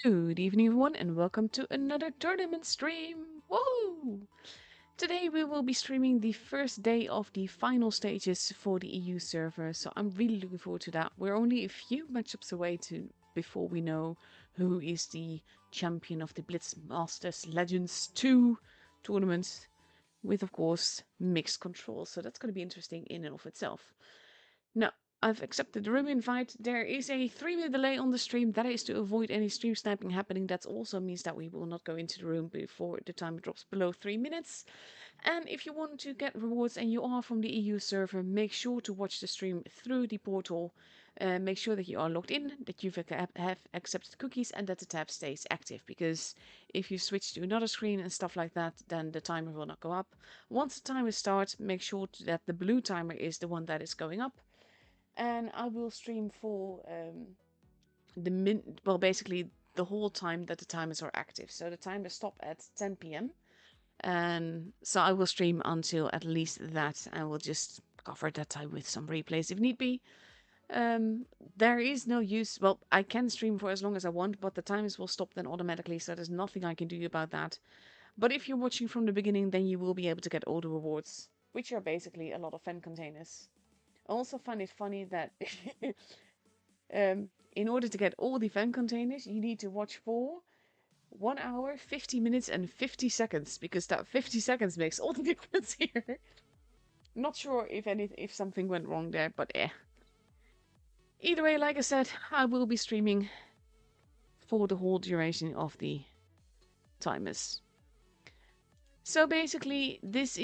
Good evening, everyone, and welcome to another tournament stream. Woohoo! Today we will be streaming the first day of the final stages for the EU server, so I'm really looking forward to that. We're only a few matchups away before we know who is the champion of the Blitz Masters Legends 2 tournament, with of course mixed controls. So that's going to be interesting in and of itself. Now, I've accepted the room invite. There is a 3-minute delay on the stream. That is to avoid any stream sniping happening. That also means that we will not go into the room before the timer drops below 3 minutes. And if you want to get rewards and you are from the EU server, make sure to watch the stream through the portal. Make sure that you are logged in, that you have accepted cookies, and that the tab stays active. Because if you switch to another screen and stuff like that, then the timer will not go up. Once the timer starts, make sure that the blue timer is the one that is going up, and I will stream for basically the whole time that the timers are active. So the timers stop at 10 p.m. and so I will stream until at least that, and we'll just cover that time with some replays if need be. There is no use. Well, I can stream for as long as I want, but the timers will stop then automatically, so there's nothing I can do about that. But if you're watching from the beginning, then you will be able to get all the rewards, which are basically a lot of fan containers. I also find it funny that in order to get all the fan containers, you need to watch for 1 hour, 50 minutes, and 50 seconds, because that 50 seconds makes all the difference here. Not sure if something went wrong there, but eh. Either way, like I said, I will be streaming for the whole duration of the timers. So basically, this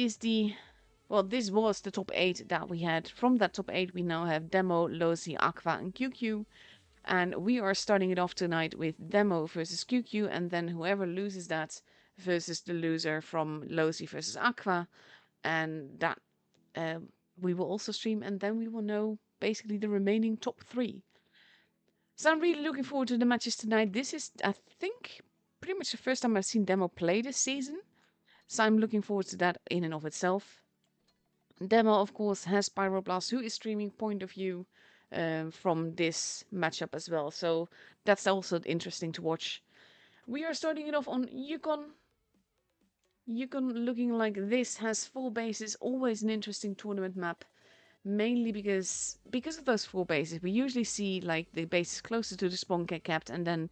was the top 8 that we had. From that top 8, we now have Demo, Losi, Aqua, and QQ. And we are starting it off tonight with Demo versus QQ, and then whoever loses that versus the loser from Losi versus Aqua. And that we will also stream, and then we will know basically the remaining top 3. So I'm really looking forward to the matches tonight. This is, I think, pretty much the first time I've seen Demo play this season. So I'm looking forward to that in and of itself. Demo, of course, has Pyroblast, who is streaming point of view from this matchup as well. So that's also interesting to watch. We are starting it off on Yukon. Yukon looking like this, has 4 bases, always an interesting tournament map. Mainly because of those 4 bases, we usually see like the bases closer to the spawn get capped, and then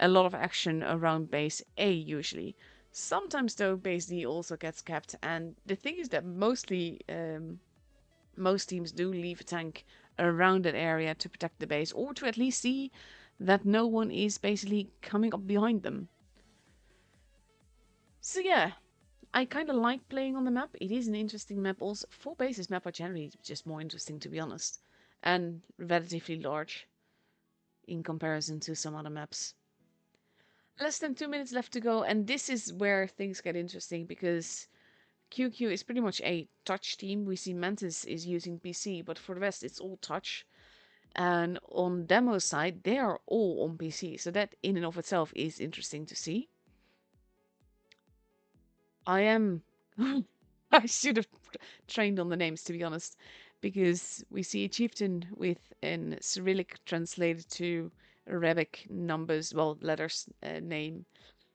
a lot of action around base A usually. Sometimes though, base D also gets capped, and the thing is that mostly most teams do leave a tank around that area to protect the base, or to at least see that no one is basically coming up behind them. So yeah, I kind of like playing on the map. It is an interesting map. Also, 4 bases map are generally just more interesting, to be honest, and relatively large in comparison to some other maps. Less than 2 minutes left to go, and this is where things get interesting, because QQ is pretty much a touch team. We see Mantis is using PC, but for the rest, it's all touch. And on Demo side, they are all on PC, so that in and of itself is interesting to see. I am... I should have trained on the names, to be honest, because we see a chieftain with an Cyrillic translated to Arabic numbers, well, letters, name,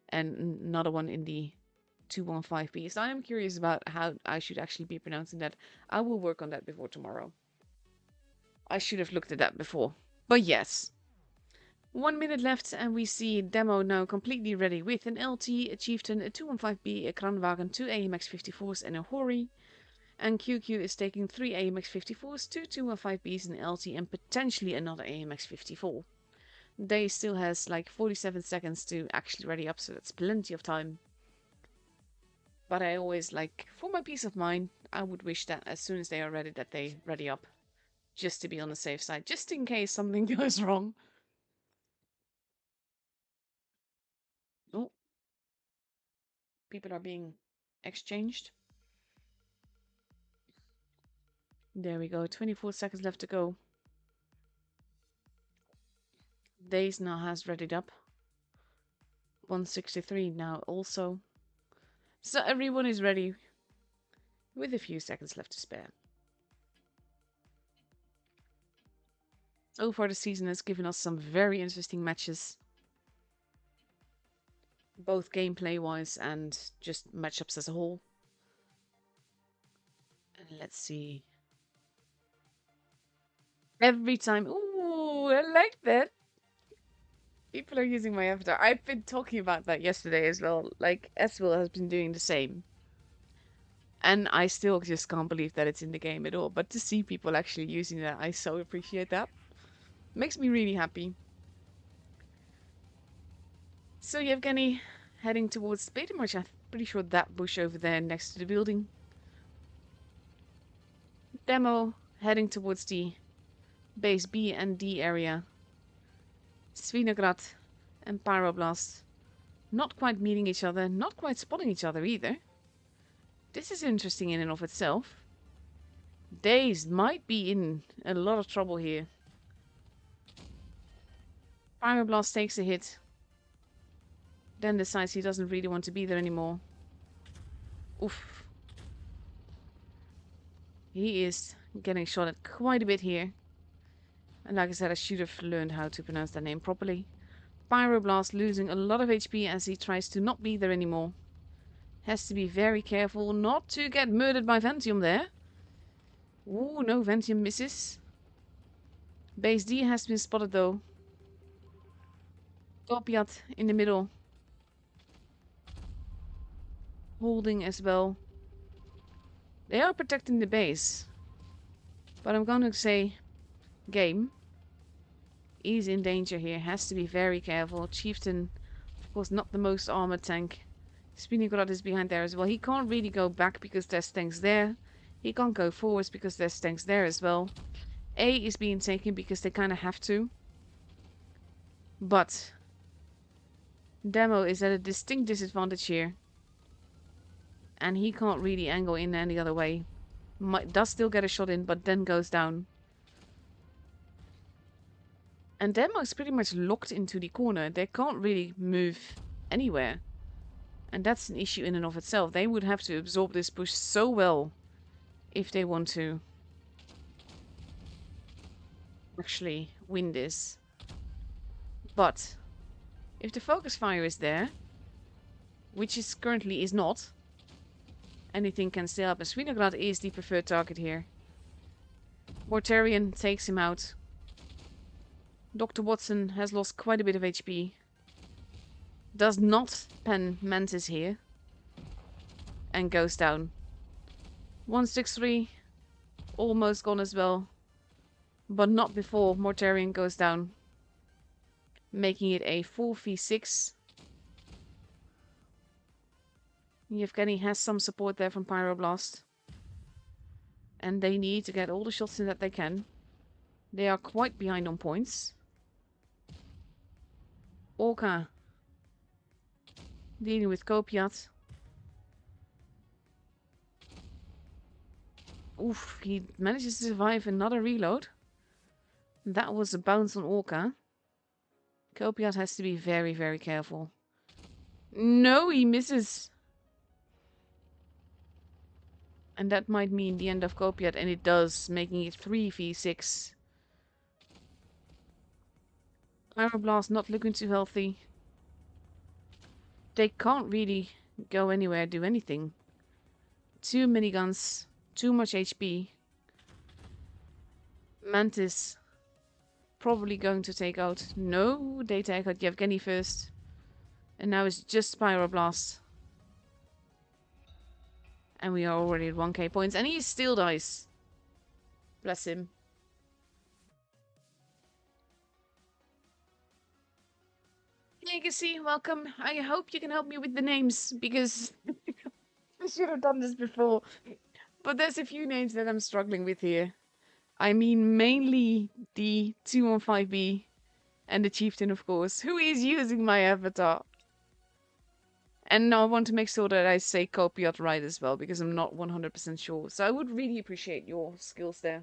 and another one in the 215p. So I am curious about how I should actually be pronouncing that. I will work on that before tomorrow. I should have looked at that before. But yes. 1 minute left, and we see Demo now completely ready with an LT, a Chieftain, a 215B, a Kranwagen, 2 AMX 54s, and a Hori. And QQ is taking 3 AMX 54s, 2 215Bs, an LT, and potentially another AMX 54. They still has like 47 seconds to actually ready up, so that's plenty of time. But I always like, for my peace of mind, I would wish that as soon as they are ready, that they ready up. Just to be on the safe side, just in case something goes wrong. Oh, people are being exchanged. There we go, 24 seconds left to go. Days now has readied up. 163 now also. So everyone is ready with a few seconds left to spare. So far the season has given us some very interesting matches. both gameplay-wise and just matchups as a whole. And let's see. Every time... Ooh, I like that. People are using my avatar. I've been talking about that yesterday as well. Like, Eswil has been doing the same. And I still just can't believe that it's in the game at all. But to see people actually using that, I so appreciate that. Makes me really happy. So Yevgeny heading towards Beta March. I'm pretty sure that bush over there next to the building. Demo heading towards the base B and D area. Svinograd and Pyroblast not quite meeting each other, not quite spotting each other either. This is interesting in and of itself. Daze might be in a lot of trouble here. Pyroblast takes a hit. Then decides he doesn't really want to be there anymore. Oof. He is getting shot at quite a bit here. And like I said, I should have learned how to pronounce that name properly. Pyroblast losing a lot of HP as he tries to not be there anymore. Has to be very careful not to get murdered by Ventium there. Ooh, no, Ventium misses. Base D has been spotted though. Topiat in the middle. Holding as well. They are protecting the base. But I'm going to say game is in danger here. Has to be very careful. Chieftain, of course, not the most armored tank. Spinigorod is behind there as well. He can't really go back because there's tanks there. He can't go forwards because there's tanks there as well. A is being taken because they kind of have to. But Demo is at a distinct disadvantage here. And he can't really angle in any other way. Does still get a shot in, but then goes down. And Demo is pretty much locked into the corner. They can't really move anywhere. And that's an issue in and of itself. They would have to absorb this push so well if they want to actually win this. But if the focus fire is there, which is currently is not, anything can still happen. Svinograd is the preferred target here. Mortarian takes him out. Dr. Watson has lost quite a bit of HP. Does not pen Mantis here. And goes down. 163. Almost gone as well. But not before Mortarian goes down. Making it a 4v6. Yevgeny has some support there from Pyroblast. And they need to get all the shots in that they can. They are quite behind on points. Orca dealing with Kopiat. Oof, he manages to survive another reload. That was a bounce on Orca. Kopiat has to be very, very careful. No, he misses. And that might mean the end of Kopiat, and it does, making it 3v6. Pyroblast not looking too healthy. They can't really go anywhere, do anything. Too many guns, too much HP. Mantis probably going to take out. No, they take out Yevgeny first. And now it's just Pyroblast. And we are already at 1k points. And he still dies. Bless him. Legacy, welcome. I hope you can help me with the names, because I should have done this before. But there's a few names that I'm struggling with here. I mean, mainly the 215B and the Chieftain, of course, who is using my avatar. And now I want to make sure that I say Kopiat right as well, because I'm not 100% sure. So I would really appreciate your skills there.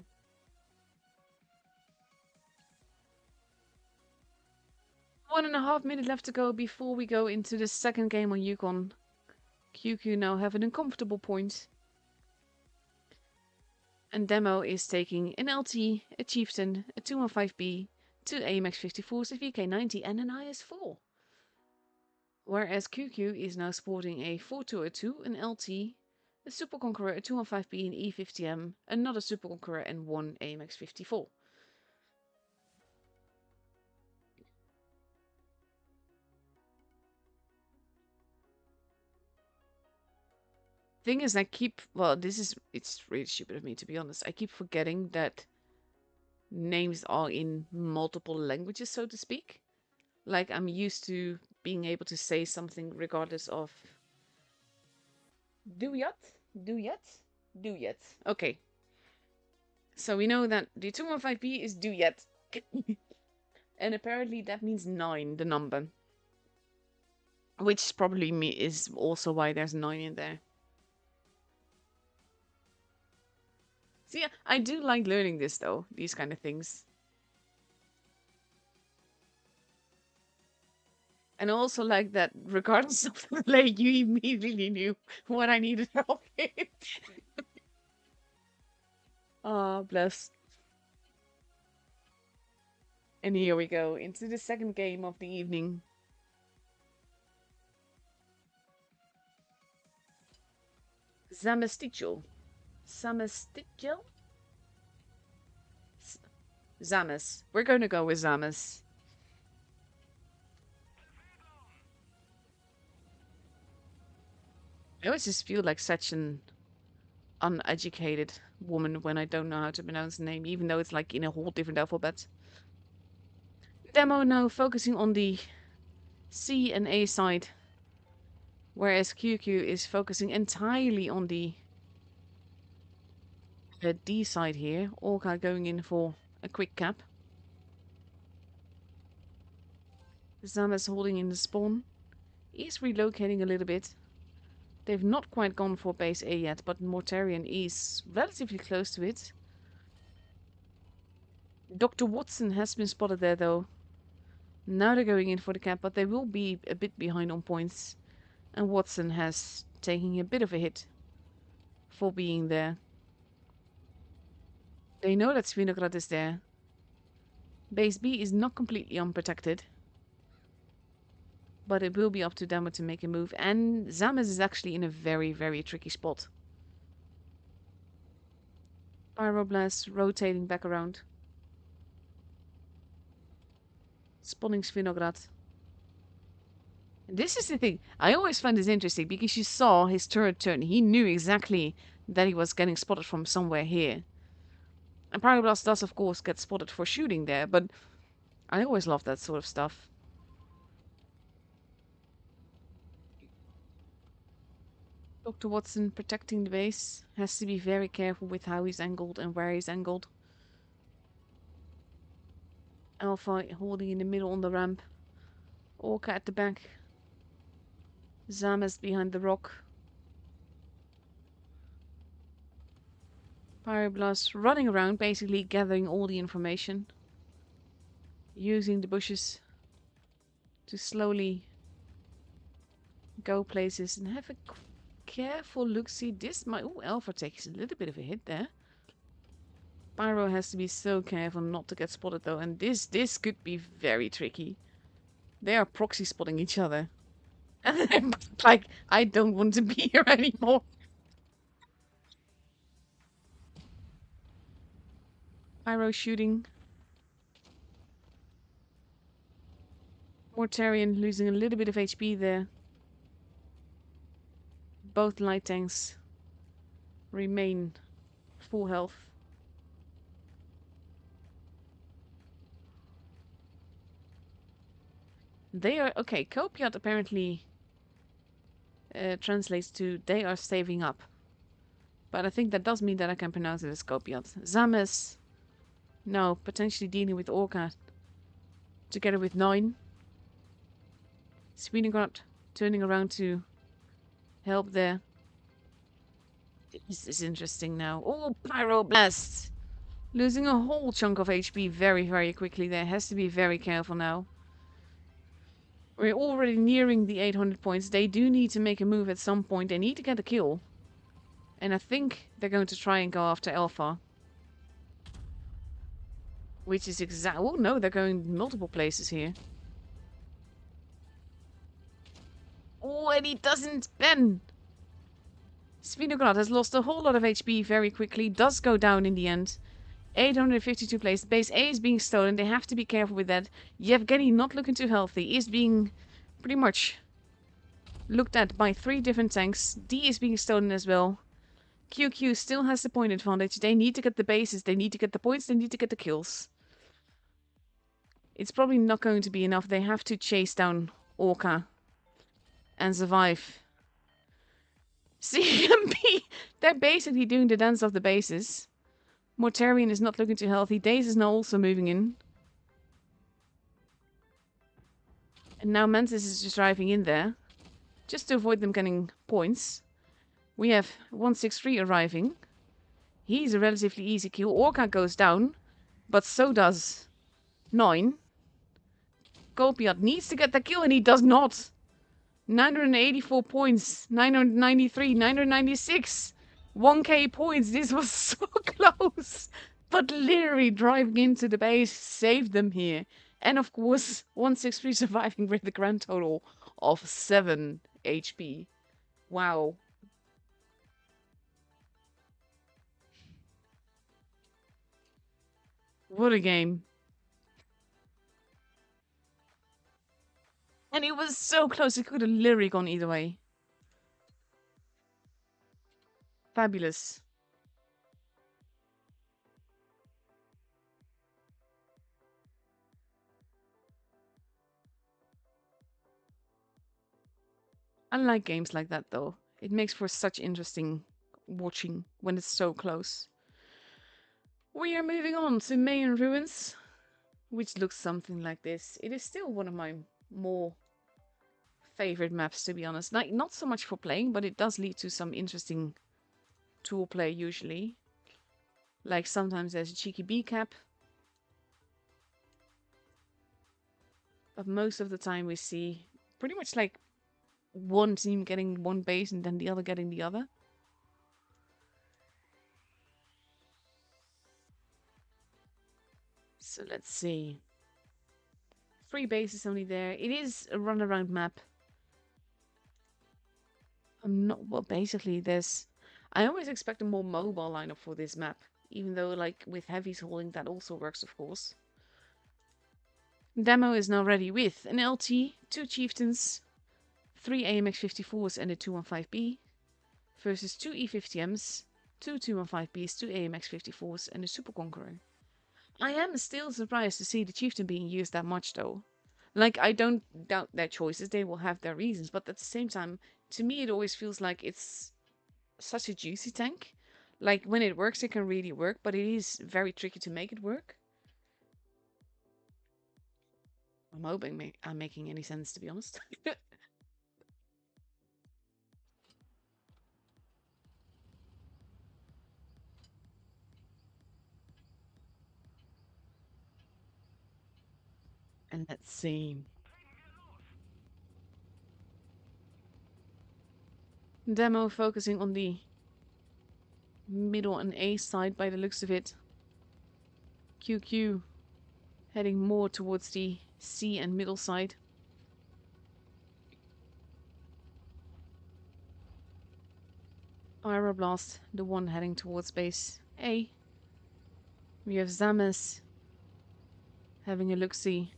1.5 minutes left to go before we go into the second game on Yukon. QQ now have an uncomfortable point. And Demo is taking an LT, a Chieftain, a 215B, 2 AMX 54s, a VK90 and an IS4. Whereas QQ is now sporting a 4202, an LT, a Super Conqueror, a 215B, an E50M, another Super Conqueror, and one AMX 54. Thing is, it's really stupid of me, to be honest. I keep forgetting that names are in multiple languages, so to speak. Like, I'm used to being able to say something regardless of... Do yet? Do yet? Do yet. Okay. So we know that the 215B is do yet. And apparently that means 9, the number. Which probably is also why there's 9 in there. So yeah, I do like learning this though, these kind of things. And I also like that regardless of the delay, you immediately knew what I needed help with. Ah, bless. And here we go, into the second game of the evening. Zamestichel. Zamestichel? Zamas. We're going to go with Zamas. I always just feel like such an uneducated woman when I don't know how to pronounce the name, even though it's like in a whole different alphabet. Demo now focusing on the C and A side, whereas QQ is focusing entirely on the D side here. Orca going in for a quick cap. Zamas holding in the spawn. He's relocating a little bit. They've not quite gone for base A yet, but Mortarian is relatively close to it. Dr. Watson has been spotted there though. Now they're going in for the cap, but they will be a bit behind on points. And Watson has taken a bit of a hit for being there. They know that Svinograd is there. Base B is not completely unprotected. But it will be up to them to make a move. And Zamas is actually in a very, very tricky spot. Pyroblast rotating back around. Spawning Svinograd. This is the thing. I always find this interesting because you saw his turret turn. He knew exactly that he was getting spotted from somewhere here. And Pyroblast does, of course, get spotted for shooting there, but I always love that sort of stuff. Dr. Watson protecting the base. Has to be very careful with how he's angled and where he's angled. Alpha holding in the middle on the ramp. Orca at the back. Zamas behind the rock. Pyroblast running around, basically gathering all the information. Using the bushes to slowly go places and have a careful look. See, this might... Oh, Alpha takes a little bit of a hit there. Pyro has to be so careful not to get spotted though, and this could be very tricky. They are proxy spotting each other. And I'm like, I don't want to be here anymore. Pyro shooting. Mortarian losing a little bit of HP there. Both light tanks remain full health. They are... Okay, Copiat apparently translates to they are staving up. But I think that does mean that I can pronounce it as Copiat. Zames. No, potentially dealing with Orca. Together with 9. Svinograd turning around to help there. This is interesting now. Oh, Pyroblast! Losing a whole chunk of HP very, very quickly there. Has to be very careful now. We're already nearing the 800 points. They do need to make a move at some point. They need to get a kill. And I think they're going to try and go after Alpha. Which is exact... Oh no, they're going multiple places here. Oh, and he doesn't Ben. Svinograd has lost a whole lot of HP very quickly. Does go down in the end. 852 plays. Base A is being stolen. They have to be careful with that. Yevgeny, not looking too healthy, is being pretty much looked at by 3 different tanks. D is being stolen as well. QQ still has the point advantage. They need to get the bases. They need to get the points. They need to get the kills. It's probably not going to be enough. They have to chase down Orca and survive. CMP! They're basically doing the dance of the bases. Mortarian is not looking too healthy. Daze is now also moving in. And now Mantis is just driving in there. Just to avoid them getting points. We have 163 arriving. He's a relatively easy kill. Orca goes down. But so does 9. Golpiat needs to get the kill and he does not. 984 points. 993. 996. 1k points. This was so close. But literally driving into the base saved them here. And of course, 163 surviving with a grand total of 7 HP. Wow. What a game. And it was so close, it could have literally gone either way. Fabulous. I like games like that though. It makes for such interesting watching when it's so close. We are moving on to Mayan Ruins, which looks something like this. It is still one of my more favorite maps, to be honest. Like, not so much for playing, but it does lead to some interesting tool play usually. Like sometimes there's a cheeky B cap. But most of the time we see pretty much like one team getting one base and then the other getting the other. So let's see. 3 bases only there. It is a runaround map. I'm not, well, basically there's, I always expect a more mobile lineup for this map. Even though, like, with heavies holding, that also works, of course. Demo is now ready with an LT, 2 chieftains, 3 AMX-54s and a 215B, versus 2 E50Ms, 2 215Bs, 2 AMX-54s and a Super Conqueror. I am still surprised to see the chieftain being used that much, though. Like, I don't doubt their choices, they will have their reasons, but at the same time, to me it always feels like it's such a juicy tank. Like, when it works, it can really work, but it is very tricky to make it work. I'm hoping I'm making any sense, to be honest. And let's see. Demo focusing on the middle and A side by the looks of it. QQ heading more towards the C and middle side. Pyroblast, the one heading towards base A. We have Zames having a look-see.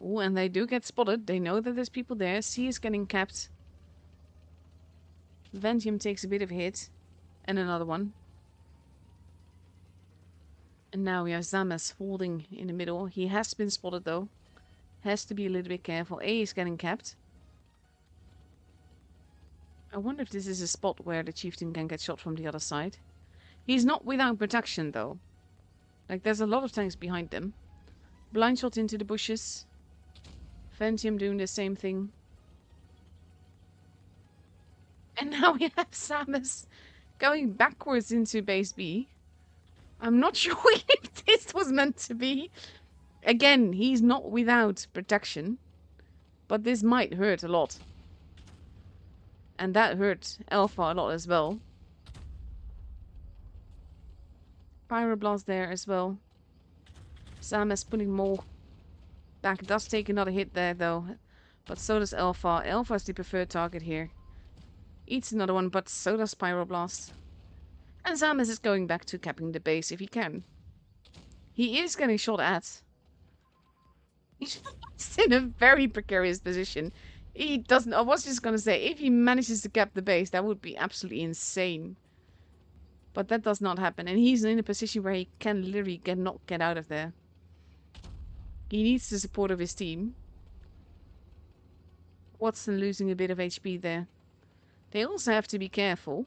Oh, and they do get spotted. They know that there's people there. C is getting capped. Ventium takes a bit of a hit. And another one. And now we have Zames holding in the middle. He has been spotted though. Has to be a little bit careful. A is getting capped. I wonder if this is a spot where the chieftain can get shot from the other side. He's not without protection though. Like, there's a lot of tanks behind them. Blind shot into the bushes. Ventium doing the same thing. And now we have Samus going backwards into base B. I'm not sure if this was meant to be. Again, he's not without protection. But this might hurt a lot. And that hurt Alpha a lot as well. Pyroblast there as well. Samus putting more back. Does take another hit there though. But so does Alpha. Alpha is the preferred target here. Eats another one, but so does Pyroblast. And Zamas is going back to capping the base if he can. He is getting shot at. He's in a very precarious position. He doesn't... I was just gonna say, if he manages to cap the base, that would be absolutely insane. But that does not happen. And he's in a position where he can literally not get out of there. He needs the support of his team. Watson losing a bit of HP there. They also have to be careful.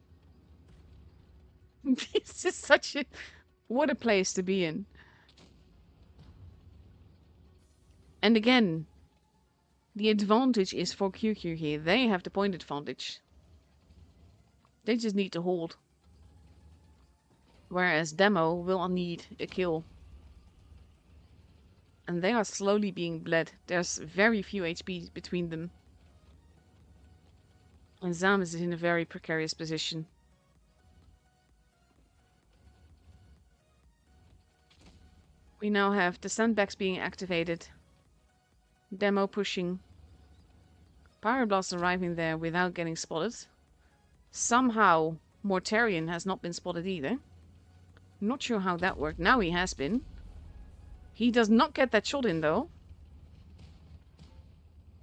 This is such a... What a place to be in. And again, the advantage is for QQ here. They have the point advantage. They just need to hold. Whereas Demo will need a kill. And they are slowly being bled. There's very few HP between them. And Zamas is in a very precarious position. We now have the sandbags being activated. Demo pushing. Pyroblast arriving there without getting spotted. Somehow, Mortarion has not been spotted either. Not sure how that worked. Now he has been. He does not get that shot in, though.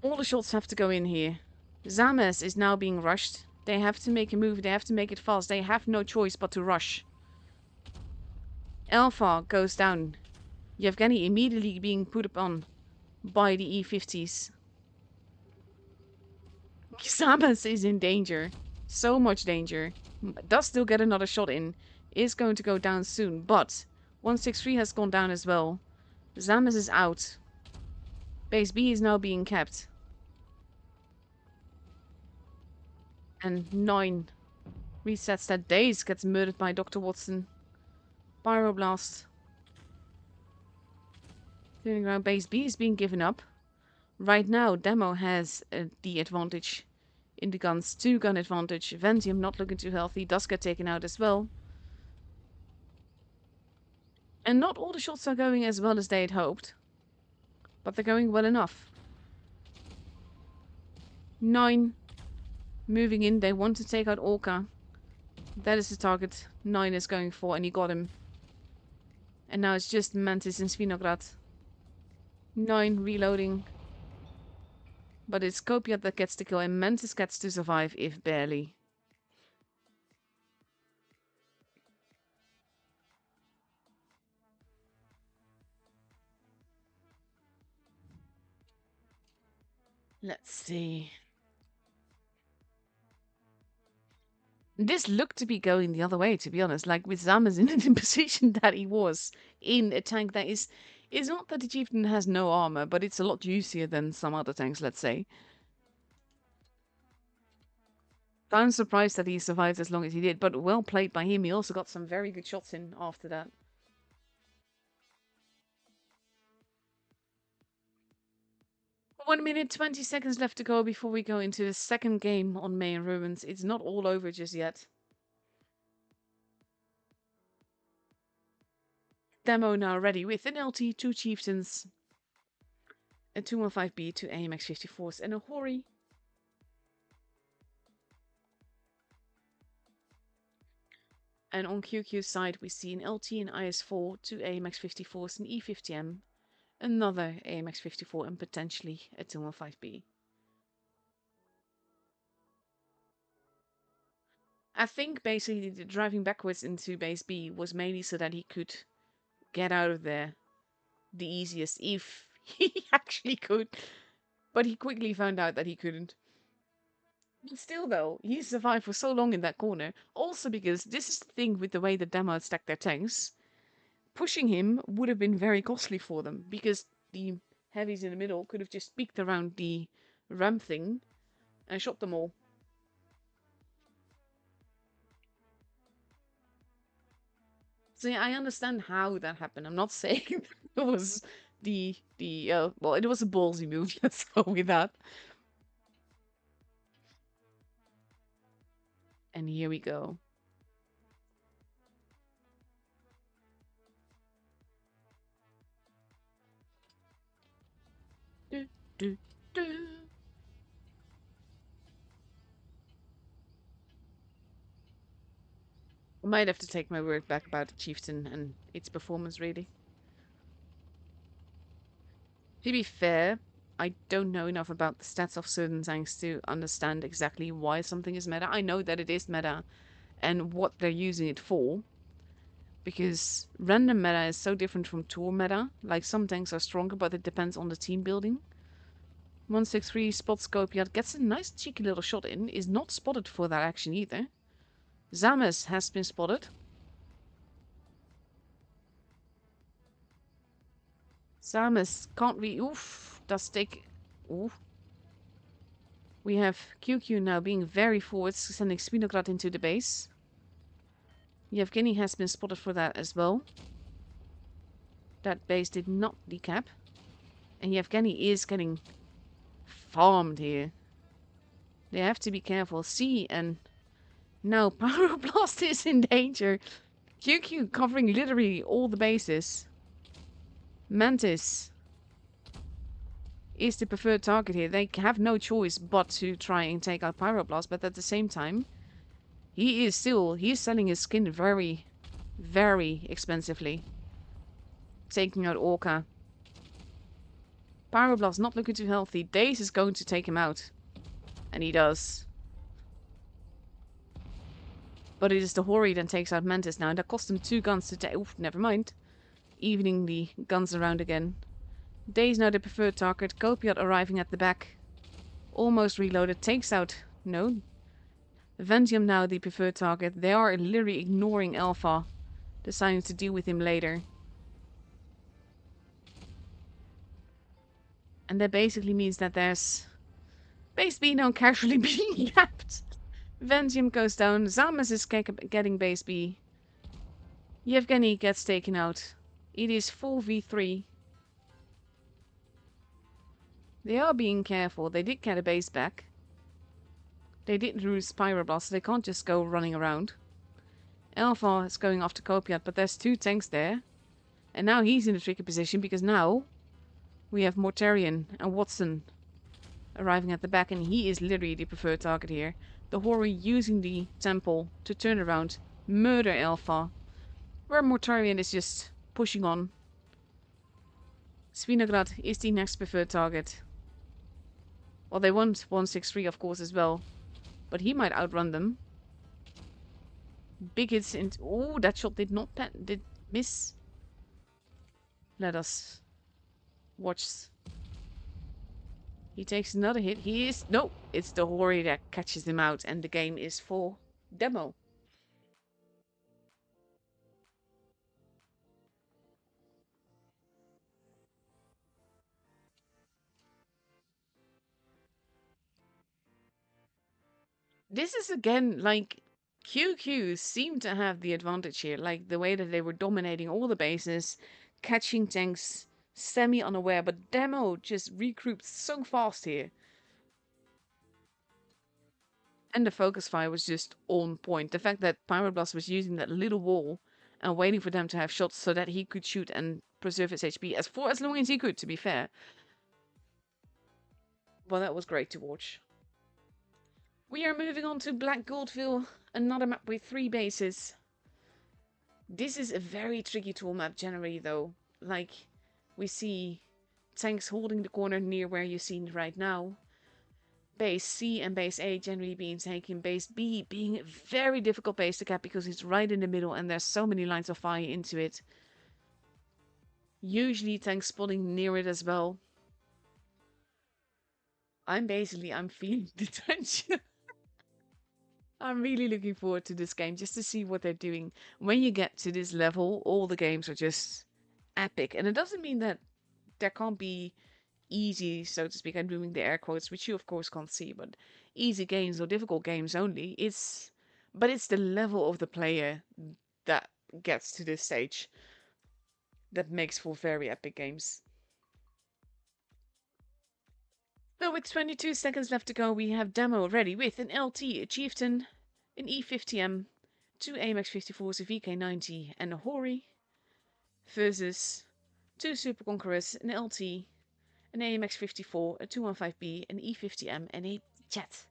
All the shots have to go in here. Zames is now being rushed. They have to make a move. They have to make it fast. They have no choice but to rush. Alpha goes down. Yevgeny immediately being put upon by the E50s. Zames is in danger. So much danger. Does still get another shot in. Is going to go down soon. But 163 has gone down as well. Zames is out. Base B is now being kept. And 9 resets that Daze gets murdered by Dr. Watson. Pyroblast. Turning around, base B is being given up. Right now, Demo has the advantage in the guns. 2-gun advantage. Ventium not looking too healthy. Does get taken out as well. And not all the shots are going as well as they had hoped. But they're going well enough. 9 moving in. They want to take out Orca. That is the target 9 is going for, and he got him. And now it's just Mantis and Svinograd. 9 reloading. But it's Kopiat that gets the kill, and Mantis gets to survive, if barely. Let's see. This looked to be going the other way, to be honest. Like with Zamas in the position that he was in a tank that is not that the chieftain has no armor, but it's a lot juicier than some other tanks, let's say. I'm surprised that he survived as long as he did, but well played by him. He also got some very good shots in after that. One minute, 20 seconds left to go before we go into the second game on Mayan Ruins. It's not all over just yet. Demo now ready with an LT, 2 chieftains, a 215B, 2 AMX 54s, and a Hori. And on QQ's side, we see an LT and IS4, 2 AMX 54s, an E50M, another AMX 54, and potentially a 215B. I think basically the driving backwards into base B was mainly so that he could get out of there the easiest, if he actually could. But he quickly found out that he couldn't. But still, though, he survived for so long in that corner. Also because this is the thing with the way the Demo stacked their tanks. Pushing him would have been very costly for them, because the heavies in the middle could have just peeked around the ramp thing and shot them all. So yeah, I understand how that happened. I'm not saying it was well, it was a ballsy move. Let's go with that. And here we go. Do, do, do. Might have to take my word back about the chieftain and its performance, really. To be fair, I don't know enough about the stats of certain tanks to understand exactly why something is meta. I know that it is meta and what they're using it for. Because random meta is so different from tour meta. Like, some tanks are stronger, but it depends on the team building. 163 spots Copiat, gets a nice cheeky little shot in, is not spotted for that action either. Zames has been spotted. Zames can't really... Oof, does take... Oof. We have QQ now being very forward, sending Spinograd into the base. Yevgeny has been spotted for that as well. That base did not decap. And Yevgeny is getting farmed here. They have to be careful. C and now Pyroblast is in danger. QQ covering literally all the bases. Mantis is the preferred target here. They have no choice but to try and take out Pyroblast, but at the same time, he's selling his skin very, very expensively. Taking out Orca. Pyroblast not looking too healthy. Daze is going to take him out. And he does. But it is the Hori that takes out Mantis now. And that cost him 2 guns to take. Oof, never mind. Evening the guns around again. Daze now the preferred target. Copiot arriving at the back. Almost reloaded. Takes out... No. Ventium now the preferred target. They are literally ignoring Alpha. Deciding to deal with him later. And that basically means that there's base B now casually being capped. Ventium goes down. Zamas is getting base B. Yevgeny gets taken out. It is 4v3. They are being careful. They did get a base back. They did lose Pyroblast, so they can't just go running around. Alpha is going after Copiat, but there's 2 tanks there. And now he's in a tricky position because now we have Mortarion and Watson arriving at the back, and he is literally the preferred target here. The Hori using the temple to turn around, murder Alpha, where Mortarion is just pushing on. Svinograd is the next preferred target. Well, they want 163 of course as well, but he might outrun them. Big hits into... Oh, that shot did not did miss. Let us watch. He takes another hit. He is... No, it's the Hori that catches him out, and the game is for demo. This is again, like, QQ seemed to have the advantage here. Like, the way that they were dominating all the bases, catching tanks semi-unaware, but Demo just regrouped so fast here. And the focus fire was just on point. The fact that Pyroblast was using that little wall and waiting for them to have shots so that he could shoot and preserve his HP for as long as he could, to be fair. Well, that was great to watch. We are moving on to Black Goldville, another map with 3 bases. This is a very tricky tool map generally, though. Like, we see tanks holding the corner near where you're seeing right now. Base C and base A generally being taken. Base B being a very difficult base to cap because it's right in the middle and there's so many lines of fire into it. Usually tanks spotting near it as well. I'm feeling the tension. I'm really looking forward to this game just to see what they're doing. When you get to this level, all the games are just epic. And it doesn't mean that there can't be easy, so to speak. I'm doing the air quotes, which you of course can't see, but easy games or difficult games only. But it's the level of the player that gets to this stage that makes for very epic games. So with 22 seconds left to go, we have Demo ready with an LT, a Chieftain, an E50M, 2 AMX 54s, a VK90, and a Hori, versus 2 Super Conquerors, an LT, an AMX 54, a 215B, an E50M, and a Jet.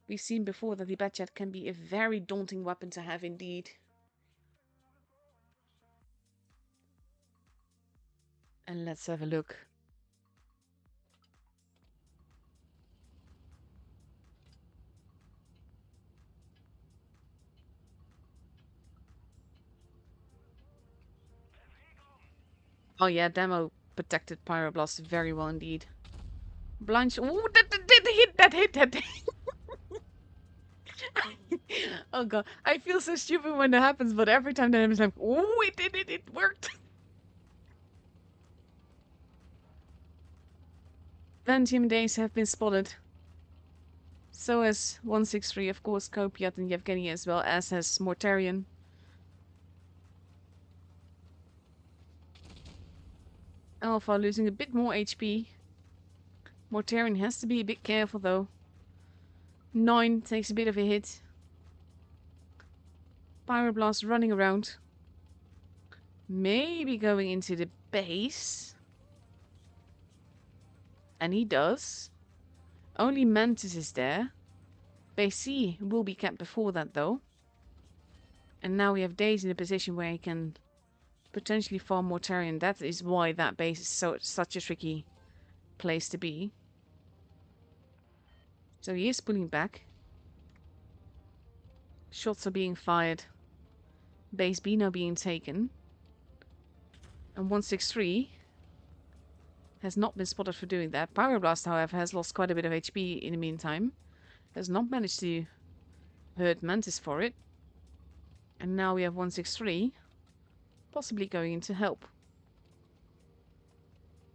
We've seen before that the Batchat can be a very daunting weapon to have indeed. And let's have a look. Oh yeah, demo protected Pyroblast very well indeed. Blind. Oh, that hit. Oh god, I feel so stupid when that happens, but every time that happens, I'm like, oh, it did it, it worked. Vantium days have been spotted. So has 163, of course, Kopiat and Yevgeny as well, as has Mortarion. Alpha losing a bit more HP. Mortarion has to be a bit careful though. 9 takes a bit of a hit. Pyroblast running around. Maybe going into the base. And he does. Only Mantis is there. Base C will be kept before that though. And now we have Days in a position where he can potentially farm Mortarion. That is why that base is such a tricky place to be. So he is pulling back. Shots are being fired. Base B now being taken. And 163 has not been spotted for doing that. Pyroblast, however, has lost quite a bit of HP in the meantime. Has not managed to hurt Mantis for it. And now we have 163 possibly going in to help.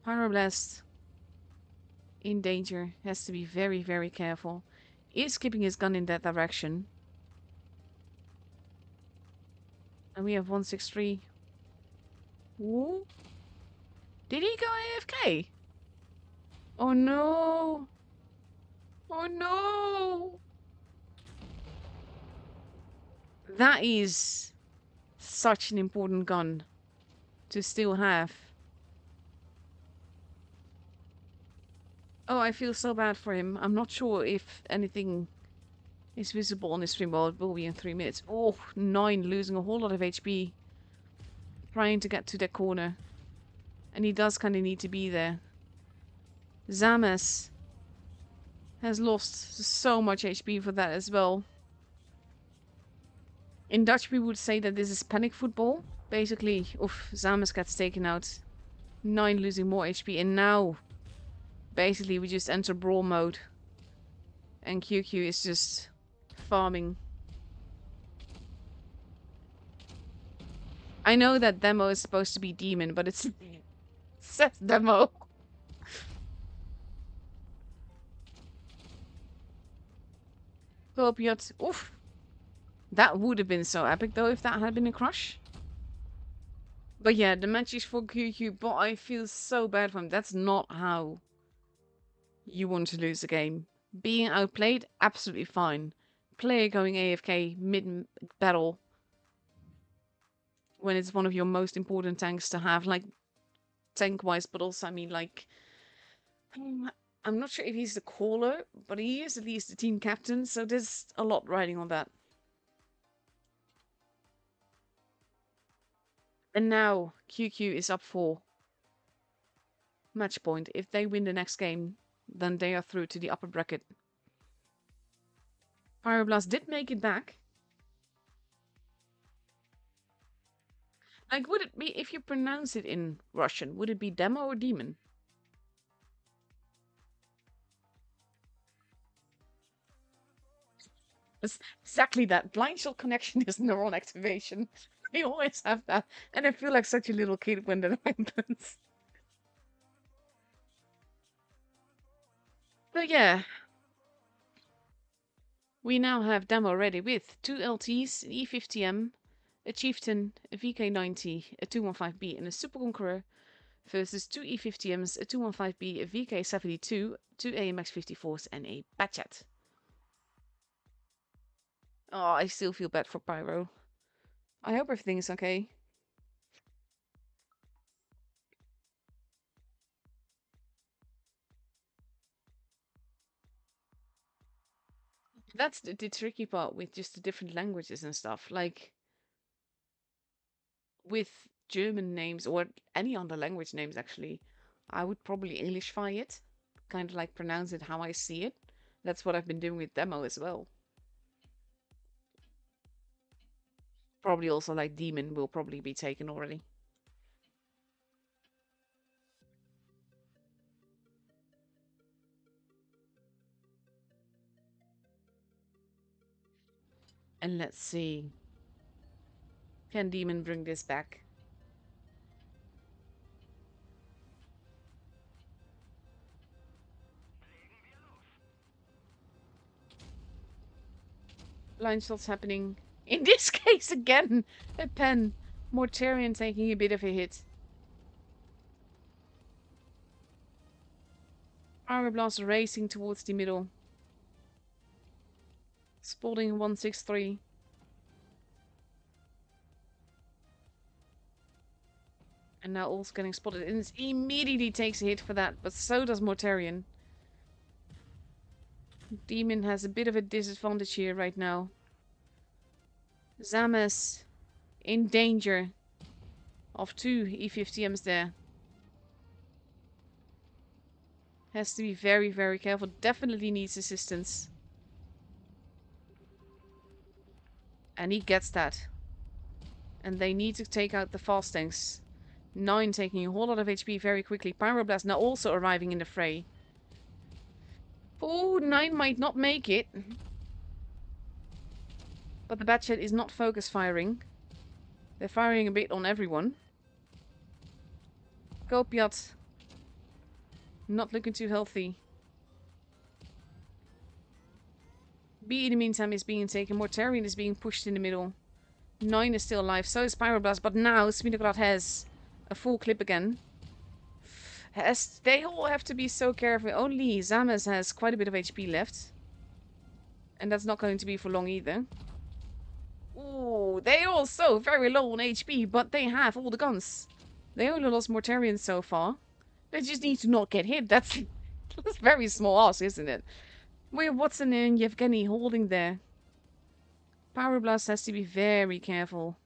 Pyroblast in danger. Has to be very, very careful. Is keeping his gun in that direction. And we have 163. Ooh. Did he go AFK? Oh no! Oh no! That is such an important gun to still have. Oh, I feel so bad for him. I'm not sure if anything is visible on his stream. Well, it will be in 3 minutes. Oh, 9 losing a whole lot of HP. Trying to get to that corner. And he does kind of need to be there. Zamas has lost so much HP for that as well. In Dutch, we would say that this is panic football. Basically, oof, Zamas gets taken out. 9 losing more HP. And now, basically, we just enter brawl mode. And QQ is just farming. I know that demo is supposed to be demon, but it's says demo. Copiot. Oof. That would have been so epic though if that had been a crush. But yeah, the match is for QQ, but I feel so bad for him. That's not how you want to lose a game. Being outplayed, absolutely fine. Player going AFK mid-battle when it's one of your most important tanks to have, like, tank-wise, but also, I mean, like, I'm not sure if he's the caller, but he is at least the team captain, so there's a lot riding on that. And now QQ is up for match point. If they win the next game, then they are through to the upper bracket. Pyroblast did make it back. Like, would it be, if you pronounce it in Russian, would it be demo or demon? It's exactly that. Blind shot connection is neuron activation. I always have that. And I feel like such a little kid when that happens. But yeah. We now have demo ready with 2 LTs, an E50M, a Chieftain, a VK90, a 215B, and a Super Conqueror versus 2 E50Ms, a 215B, a VK72, 2 AMX54s, and a Batchat. Oh, I still feel bad for Pyro. I hope everything is okay. That's the tricky part with just the different languages and stuff. Like with German names or any other language names, actually, I would probably Englishify it, kind of like pronounce it how I see it. That's what I've been doing with demo as well. Probably also like demon will probably be taken already. And let's see. Can demon bring this back? Blind shots happening. In this case again, a pen. Mortarion taking a bit of a hit. Armor Blast racing towards the middle. Spotting 163. And now all's getting spotted. And it immediately takes a hit for that, but so does Mortarion. Demon has a bit of a disadvantage here right now. Zamas in danger of 2 E50Ms there. Has to be very, very careful. Definitely needs assistance. And he gets that. And they need to take out the fast tanks. 9 taking a whole lot of HP very quickly. Pyroblast now also arriving in the fray. Oh, 9 might not make it. But the Batchet is not focus firing. They're firing a bit on everyone. Kopiat. Not looking too healthy. B in the meantime is being taken. Mortarion is being pushed in the middle. 9 is still alive. So is Pyroblast. But now Svinograd has a full clip again. They all have to be so careful. Only Zamas has quite a bit of HP left. And that's not going to be for long either. Ooh, they also very low on HP, but they have all the guns. They only lost Mortarion so far. They just need to not get hit. That's very small ask, isn't it? We have Watson and Yevgeny holding there. Pyroblast has to be very careful.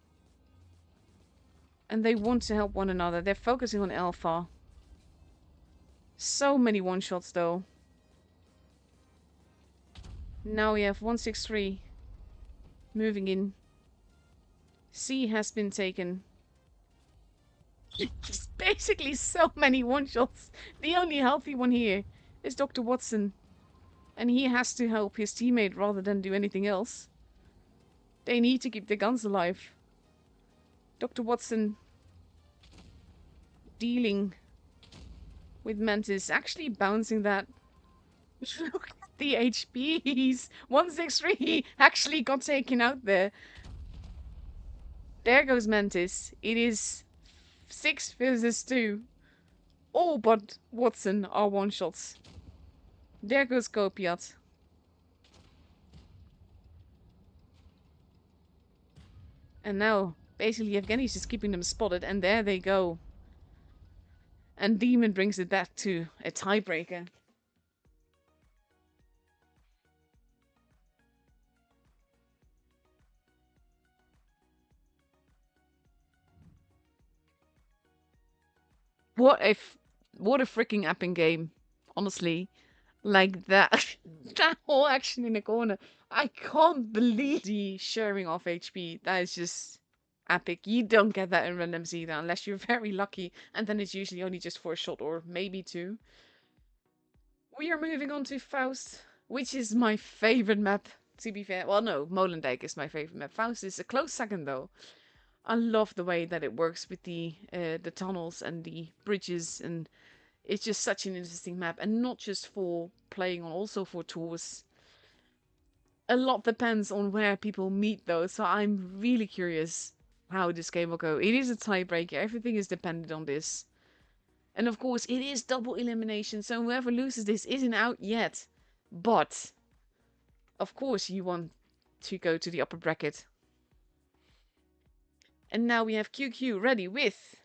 And they want to help one another. They're focusing on Alpha. So many one-shots, though. Now we have 163 moving in. C has been taken. Just basically so many one-shots. The only healthy one here is Dr. Watson. And he has to help his teammate rather than do anything else. They need to keep their guns alive. Dr. Watson dealing with Mantis. Actually bouncing that. Look at the HPs. 163 actually got taken out there. There goes Mantis. It is 6 versus 2. All but Watson are one-shots. There goes Kopiat. And now, basically, Yevgeny's just keeping them spotted, and there they go. And Demon brings it back to a tiebreaker. What a freaking epic game, honestly. Like that, that whole action in the corner. I can't believe the sharing of HP. That is just epic. You don't get that in Random Zeta unless you're very lucky, and then it's usually only just for a shot or maybe 2. We are moving on to Faust, which is my favorite map, to be fair. Well, no, Molendijk is my favorite map. Faust is a close second, though. I love the way that it works with the tunnels and the bridges, and it's just such an interesting map, and not just for playing on, also for tours. A lot depends on where people meet, though, so I'm really curious how this game will go. It is a tiebreaker. Everything is dependent on this. And of course, it is double elimination, so whoever loses this isn't out yet. But, of course, you want to go to the upper bracket. And now we have QQ ready with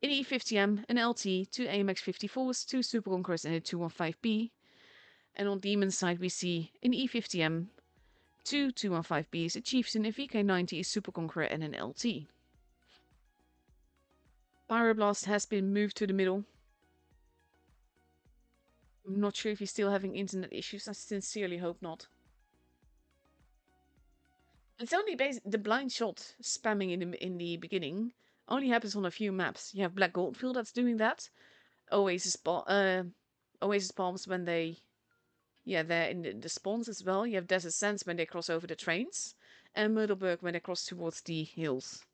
an E50M, an LT, 2 AMX 54s, 2 Super Conquerors, and a 215B. And on Demon's side, we see an E50M, two 215Bs, a Chieftain, a VK90, a Super Conqueror, and an LT. Pyroblast has been moved to the middle. I'm not sure if he's still having internet issues. I sincerely hope not. It's only the blind shot spamming in the beginning only happens on a few maps. You have Black Goldville that's doing that. Oasis Palms when they're in the spawns as well. You have Desert Sands when they cross over the trains, and Myrtleburg when they cross towards the hills.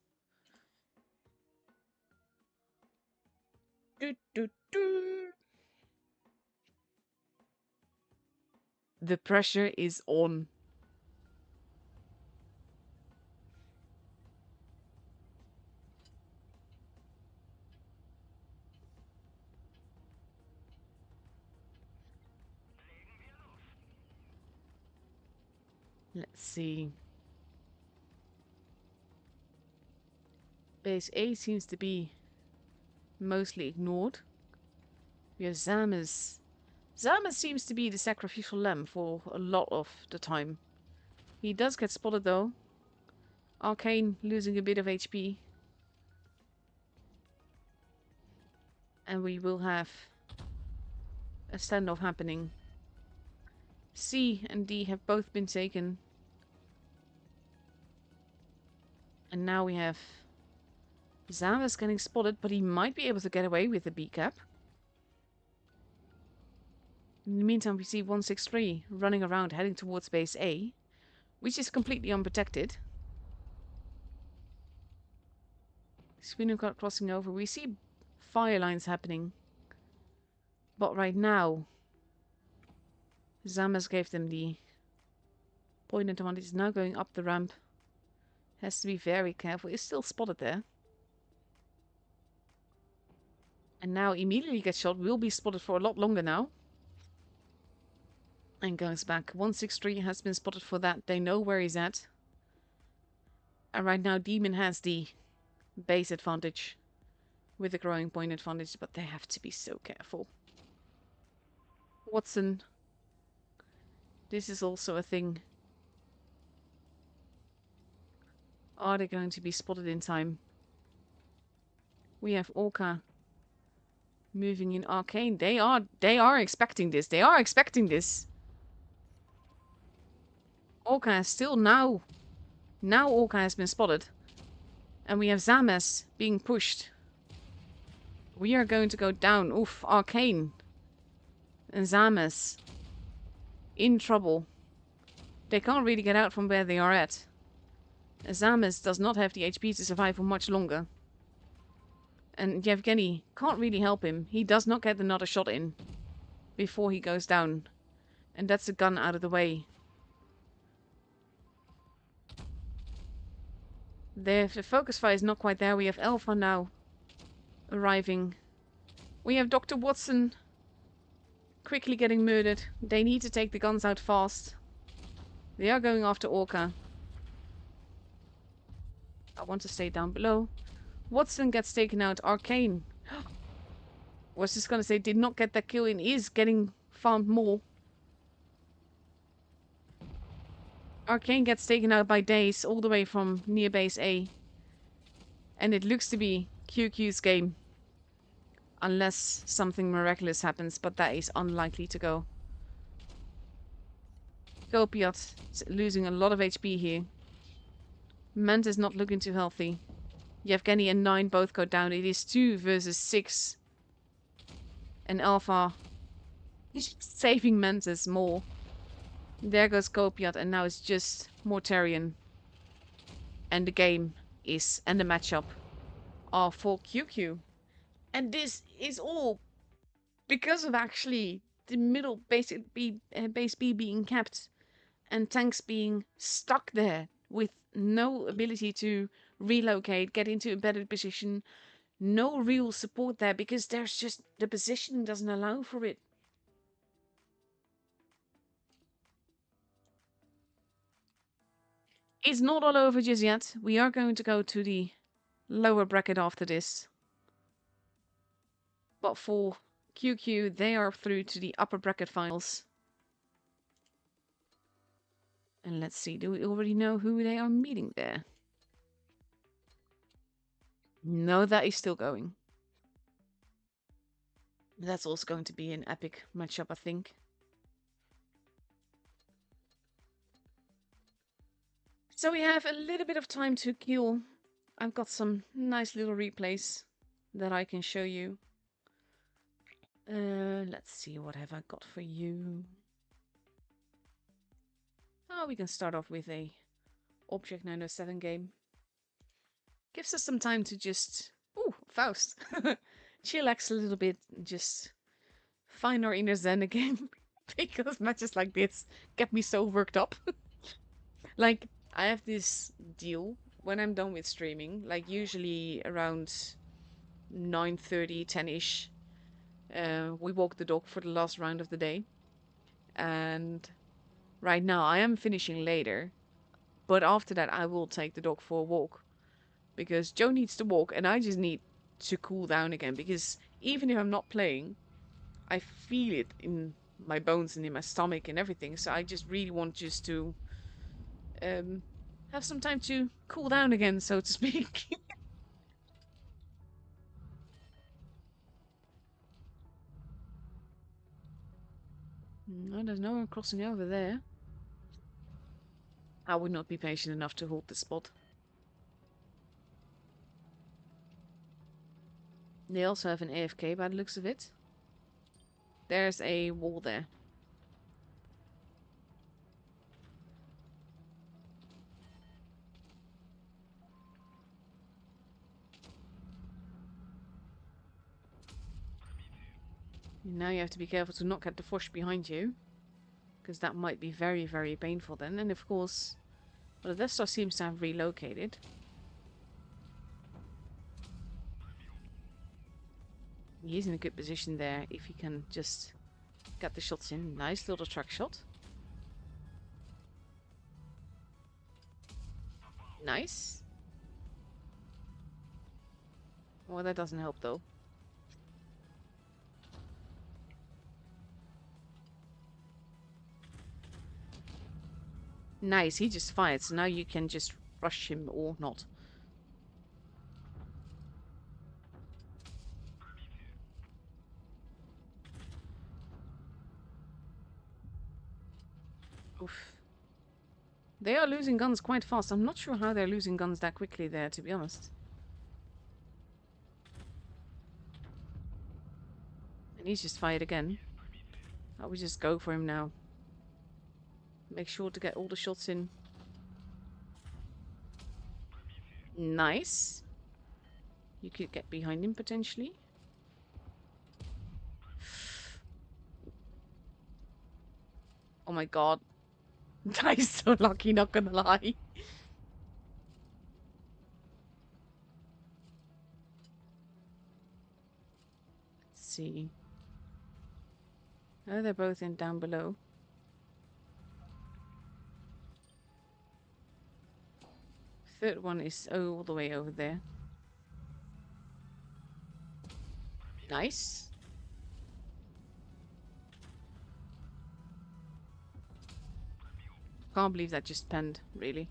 The pressure is on. Let's see. Base A seems to be mostly ignored. We have Zamas. Zamas seems to be the sacrificial lamb for a lot of the time. He does get spotted though. Arcane losing a bit of HP. And we will have a standoff happening. C and D have both been taken. And now we have Zamas getting spotted, but he might be able to get away with the B cap. In the meantime, we see 163 running around heading towards base A, which is completely unprotected. Spinnucut crossing over. We see fire lines happening. But right now, Zamas gave them the point advantage. Is now going up the ramp. Has to be very careful. Is still spotted there. And now immediately gets shot. Will be spotted for a lot longer now. And goes back. 163 has been spotted for that. They know where he's at. And right now Demon has the base advantage. With a growing point advantage. But they have to be so careful. Watson. This is also a thing. Are they going to be spotted in time? We have Orca moving in Arcane. They are expecting this. They are expecting this. Orca is still now. Now Orca has been spotted. And we have Zamas being pushed. We are going to go down. Oof, Arcane. And Zamas. In trouble. They can't really get out from where they are at. Zamas does not have the HP to survive for much longer. And Yevgeny can't really help him. He does not get another shot in before he goes down. And that's the gun out of the way. The focus fire is not quite there. We have Alpha now arriving. We have Dr. Watson quickly getting murdered. They need to take the guns out fast. They are going after Orca. I want to stay down below. Watson gets taken out. Arcane. Was just gonna say, did not get that kill in. Is getting farmed more. Arcane gets taken out by Daze all the way from near base A. And it looks to be QQ's game. Unless something miraculous happens, but that is unlikely to go. Copiot losing a lot of HP here. Mantis not looking too healthy. Yevgeny and 9 both go down. It is 2 versus 6. And Alpha is saving Mantis more. There goes Copiot, and now it's just Mortarion. And the game is, and the matchup are for QQ. And this is all because of actually the middle base B being kept and tanks being stuck there with no ability to relocate, get into a better position, no real support there because there's just the positioning doesn't allow for it. It's not all over just yet. We are going to go to the lower bracket after this. But for QQ, they are through to the upper bracket finals. And let's see, do we already know who they are meeting there? No, that is still going. That's also going to be an epic matchup, I think. So we have a little bit of time to kill. I've got some nice little replays that I can show you. Let's see, what have I got for you? Oh, we can start off with a Object 907 game. Gives us some time to just... Ooh, Faust! Chillax a little bit, just find our inner zen again. Because matches like this get me so worked up. Like, I have this deal when I'm done with streaming, like usually around 9:30, 10-ish. We walk the dog for the last round of the day. And right now I am finishing later. But after that I will take the dog for a walk. Because Joe needs to walk and I just need to cool down again. Because even if I'm not playing, I feel it in my bones and in my stomach and everything. So I just really want just to have some time to cool down again, so to speak. No, there's no one crossing over there. I would not be patient enough to hold the spot. They also have an AFK by the looks of it. There's a wall there. Now you have to be careful to not get the Fosh behind you. Because that might be very, very painful then. And of course, well, the Death Star seems to have relocated. He's in a good position there if he can just get the shots in. Nice little truck shot. Nice. Well, that doesn't help though. Nice, he just fired, so now you can just rush him or not. Oof. They are losing guns quite fast. I'm not sure how they're losing guns that quickly there, to be honest. And he's just fired again. I would just go for him now. Make sure to get all the shots in. Nice. You could get behind him, potentially. Oh my god. That is so lucky, not gonna lie. Let's see. Oh, they're both in down below. Third one is all the way over there. Nice. Can't believe that just penned, really.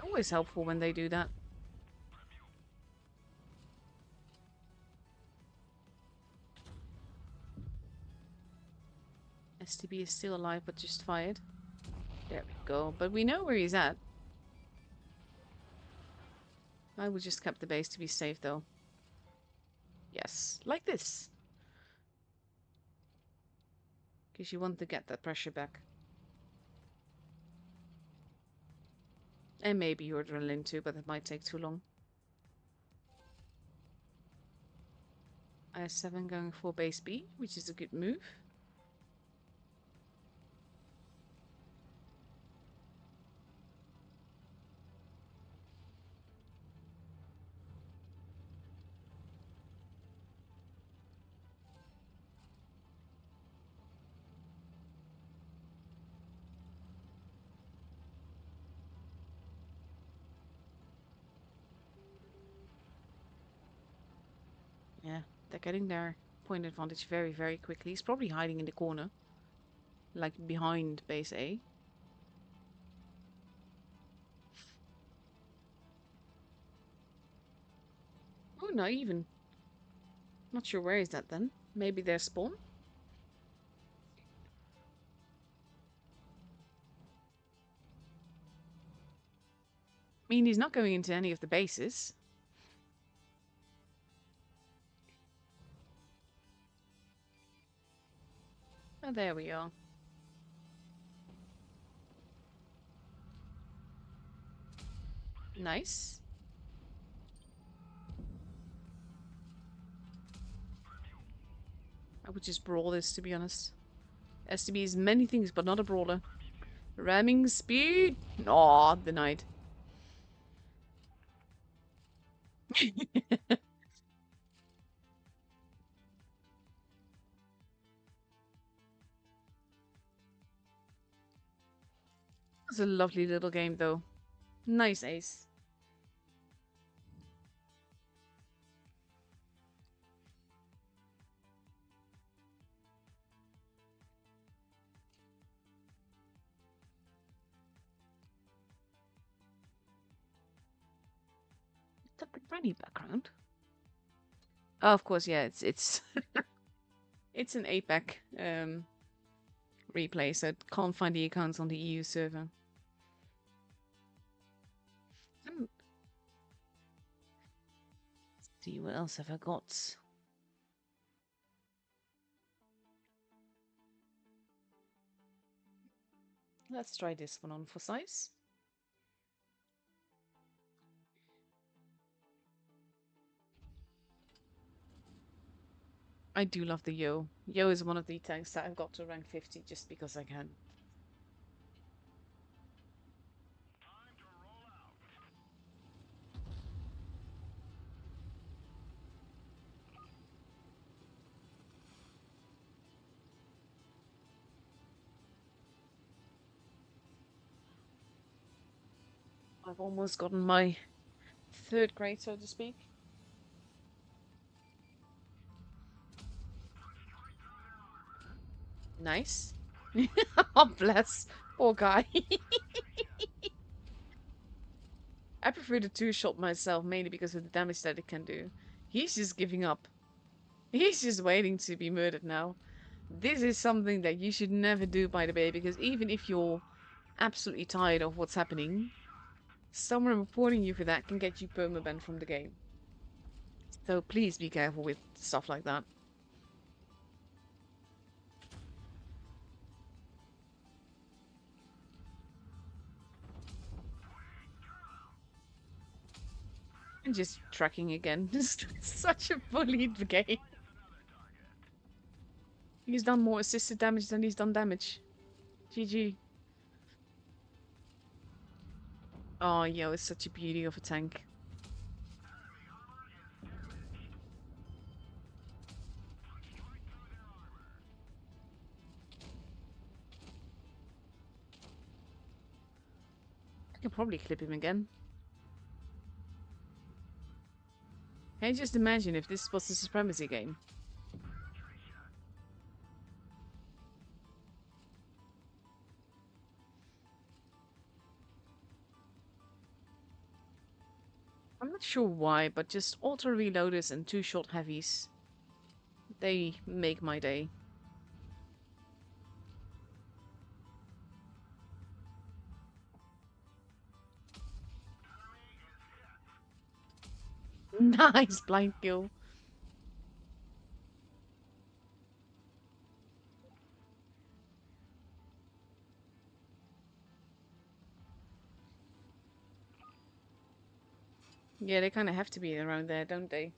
Always helpful when they do that. STB is still alive, but just fired. There we go. But we know where he's at. I would just keep the base to be safe, though. Yes, like this. Because you want to get that pressure back. And maybe your adrenaline too, but that might take too long. IS-7 going for base B, which is a good move. Yeah, they're getting their point advantage very, very quickly. He's probably hiding in the corner. Like behind base A. Oh, not even. Not sure where is that then. Maybe their spawn? I mean, he's not going into any of the bases. Oh, there we are. Nice. I would just brawl this, to be honest. STB is many things, but not a brawler. Ramming speed! Aw, denied. It's a lovely little game, though. Nice ace. Is that the granny background? Oh, of course, yeah, it's it's an APAC replay, so it can't find the accounts on the EU server. Let's see, what else have I got? Let's try this one on for size. I do love the Yo. Yo is one of the tanks that I've got to rank 50 just because I can. I've almost gotten my third grade, so to speak. Nice. Oh, bless. Poor guy. I prefer the two-shot myself, mainly because of the damage that it can do. He's just giving up. He's just waiting to be murdered now. This is something that you should never do, by the way, because even if you're absolutely tired of what's happening, someone reporting you for that can get you permabanned from the game. So please be careful with stuff like that. And just tracking again. Just such a bullied game. He's done more assisted damage than he's done damage. GG. Oh, yo, it's such a beauty of a tank. I can probably clip him again. Can you just imagine if this was a supremacy game? I'm not sure why, but just auto reloaders and two-shot heavies. They make my day. Nice blind kill. Yeah, they kind of have to be around there, don't they?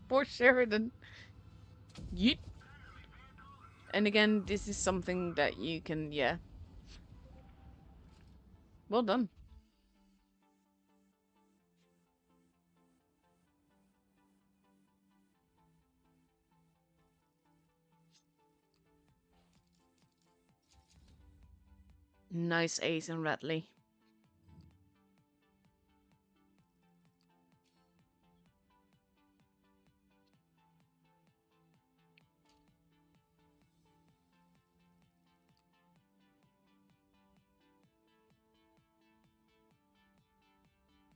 Poor Sheridan. Yeet. And again, this is something that you can, yeah. Well done. Nice ace and Ratley.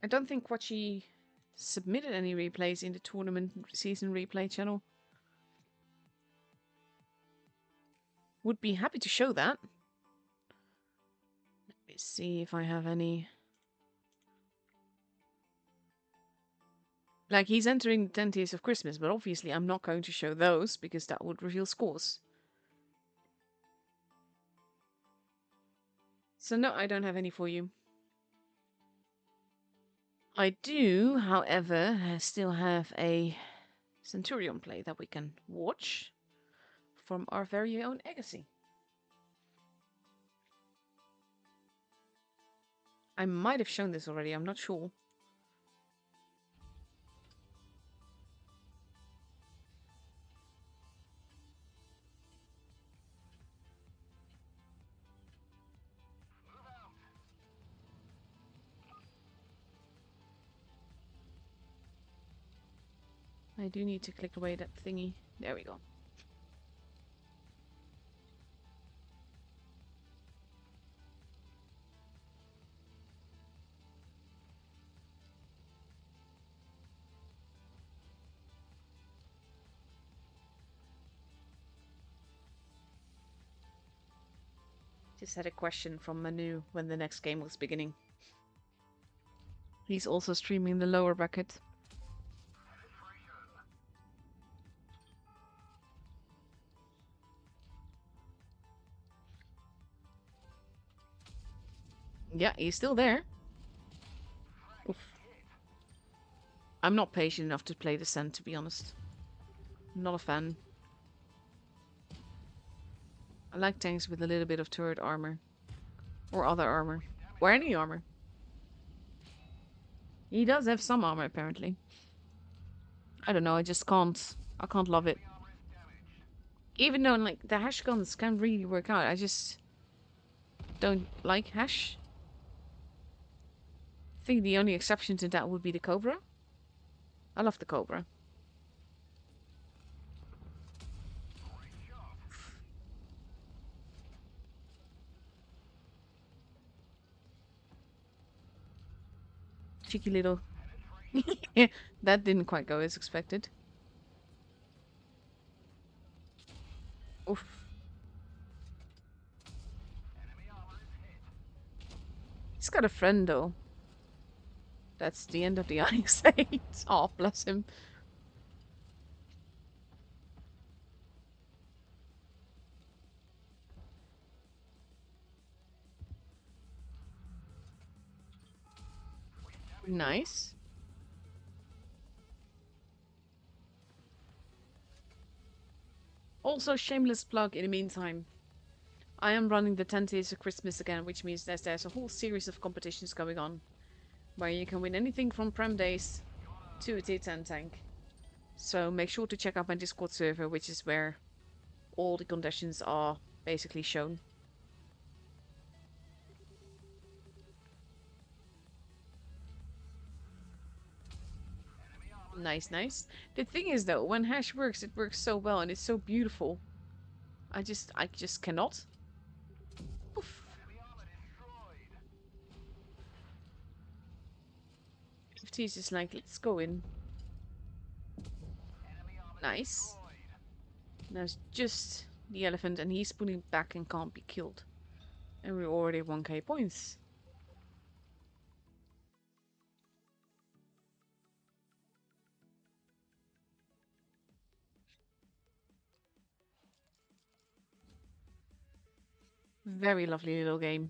I don't think Quachi submitted any replays in the tournament season replay channel. Would be happy to show that. Let me see if I have any. Like, he's entering the 10 Years of Christmas, but obviously I'm not going to show those because that would reveal scores. So no, I don't have any for you. I do, however, still have a Centurion play that we can watch from our very own Agassi. I might have shown this already, I'm not sure. I do need to click away that thingy. There we go. Just had a question from Manu when the next game was beginning. He's also streaming the lower bracket. Yeah, he's still there. Oof. I'm not patient enough to play Descent, to be honest. I'm not a fan. I like tanks with a little bit of turret armor. Or other armor. Or any armor. He does have some armor, apparently. I don't know, I just can't. I can't love it. Even though, like, the hash guns can really work out, I just don't like hash. I think the only exception to that would be the Cobra. I love the Cobra. Cheeky little. Yeah, that didn't quite go as expected. Oof. He's got a friend, though. That's the end of the Ice Age. Oh, bless him. Nice. Also, shameless plug in the meantime. I am running the 10 Days of Christmas again, which means there's a whole series of competitions going on. Where you can win anything from Prem Days to a T10 tank. So make sure to check out my Discord server, which is where all the conditions are basically shown. Nice, nice. The thing is though, when hash works, it works so well and it's so beautiful. I just cannot. Oof. 50 is just like, let's go in. Nice. There's just the elephant and he's pulling back and can't be killed. And we're already 1k points. Very lovely little game.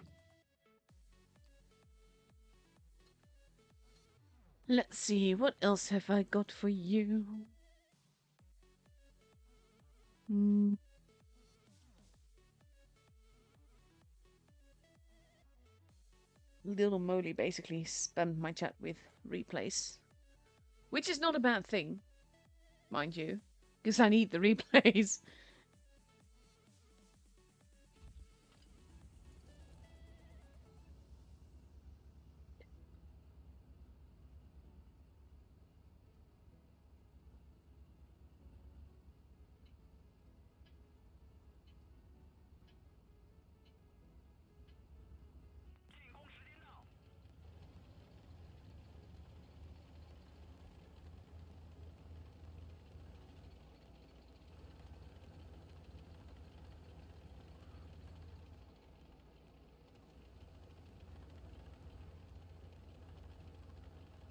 Let's see, what else have I got for you? Little Moly basically spammed my chat with replays. Which is not a bad thing, mind you. Because I need the replays.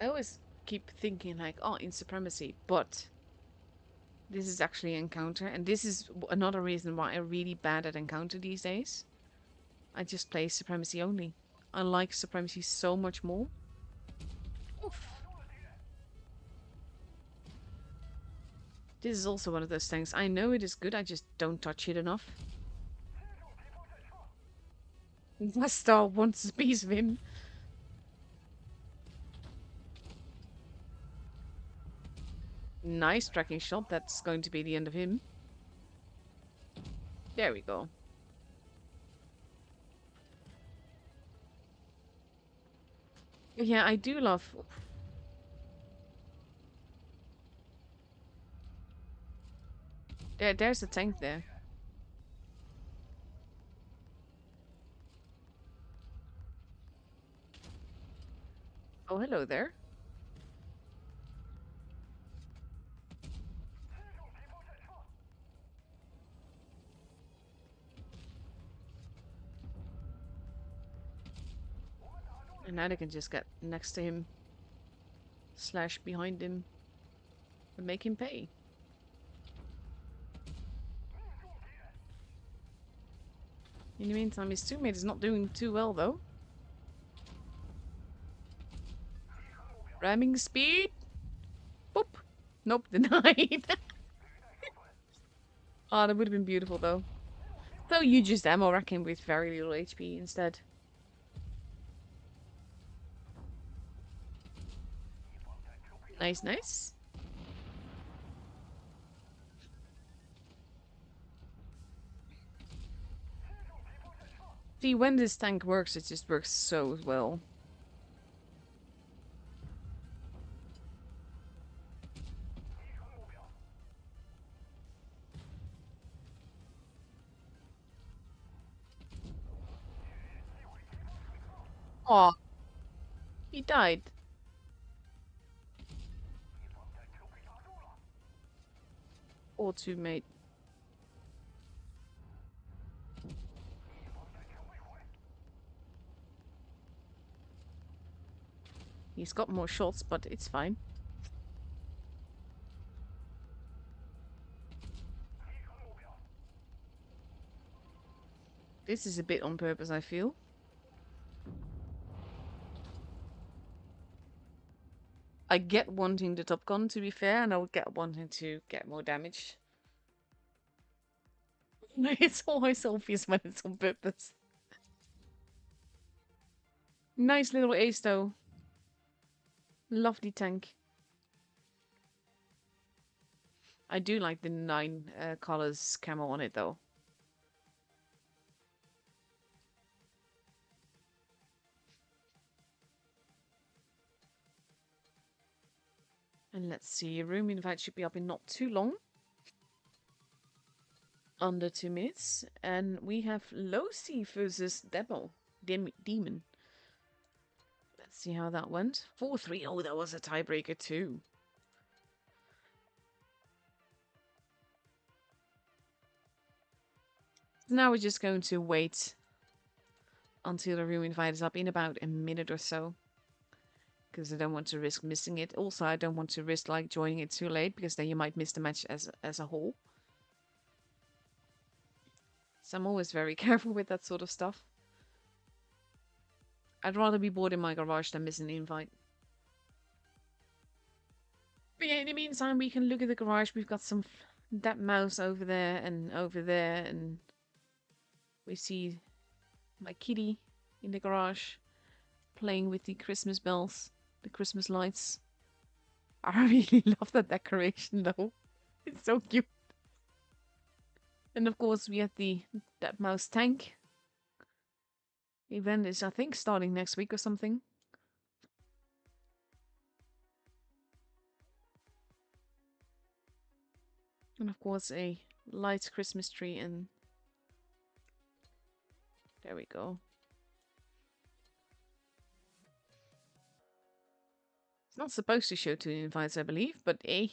I always keep thinking like, oh, in supremacy, but this is actually encounter, and this is another reason why I'm really bad at encounter these days. I just play supremacy only. I like supremacy so much more. Oof. This is also one of those things. I know it is good, I just don't touch it enough. My star wants a piece of him. Nice tracking shot. That's going to be the end of him. There we go. Yeah, I do love... There's a tank there. Oh, hello there. And now they can just get next to him. Slash behind him. And make him pay. In the meantime, his teammate is not doing too well, though. Ramming speed. Boop. Nope, denied. Oh, that would have been beautiful, though. So you just ammo rack him with very little HP instead. Nice, nice. See, when this tank works, it just works so well. Aw, he died. Or two, mate. He's got more shots, but it's fine. This is a bit on purpose, I feel. I get wanting the top gun, to be fair, and I would get wanting to get more damage. It's always obvious when it's on purpose. Nice little ace, though. Lovely tank. I do like the 9 colors camo on it, though. And let's see, room invite should be up in not too long. Under 2 minutes. And we have Losi versus Demon. Let's see how that went. 4-3. Oh, that was a tiebreaker too. Now we're just going to wait until the room invite is up in about a minute or so. Because I don't want to risk missing it. Also, I don't want to risk like joining it too late, because then you might miss the match as a whole. So I'm always very careful with that sort of stuff. I'd rather be bored in my garage than miss an invite. But yeah, in the meantime, we can look at the garage. We've got that mouse over there, and we see my kitty in the garage playing with the Christmas bells, the Christmas lights. I really love that decoration, though. It's so cute. And of course, we have that mouse tank. The event is, I think, starting next week or something. And of course, a light Christmas tree, and there we go. It's not supposed to show 2 invites, I believe, but I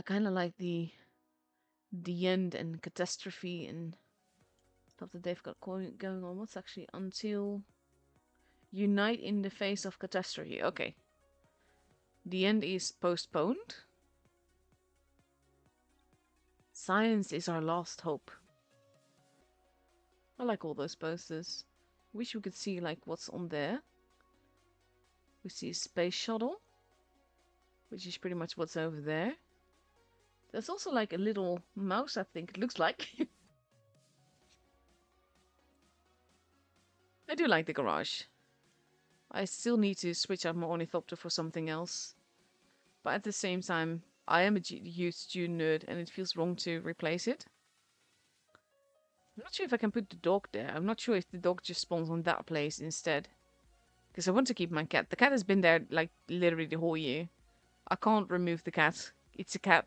kind of like the end and catastrophe and stuff that they've got going on. What's actually until unite in the face of catastrophe? Okay. The end is postponed. Science is our last hope. I like all those posters. Wish we could see like what's on there. We see a space shuttle, which is pretty much what's over there. There's also like a little mouse, I think it looks like. I do like the garage. I still need to switch out my ornithopter for something else. But at the same time, I am a huge student nerd and it feels wrong to replace it. I'm not sure if I can put the dog there. I'm not sure if the dog just spawns on that place instead. Because I want to keep my cat. The cat has been there like literally the whole year. I can't remove the cat. It's a cat.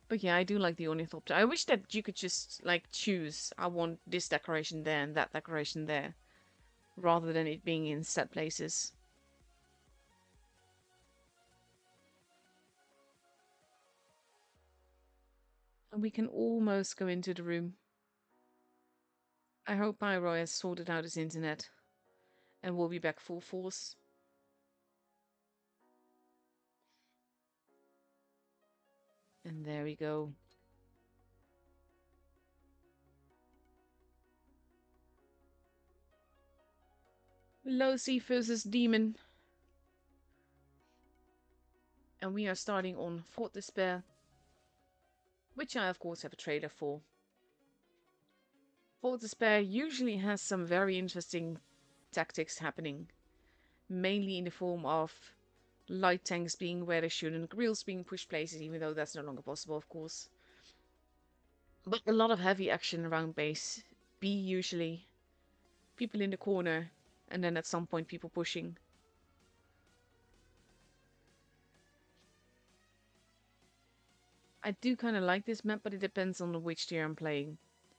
But yeah, I do like the ornithopter. I wish that you could just like choose. I want this decoration there and that decoration there. Rather than it being in set places. And we can almost go into the room. I hope Pyro has sorted out his internet. And will be back full force. And there we go. Losi versus Demon. And we are starting on Fort Despair. Which I of course have a trailer for. Fort Despair usually has some very interesting tactics happening. Mainly in the form of light tanks being where they shouldn't, grills being pushed places, even though that's no longer possible, of course. But a lot of heavy action around base B usually. People in the corner, and then at some point people pushing. I do kind of like this map, but it depends on which tier I'm playing.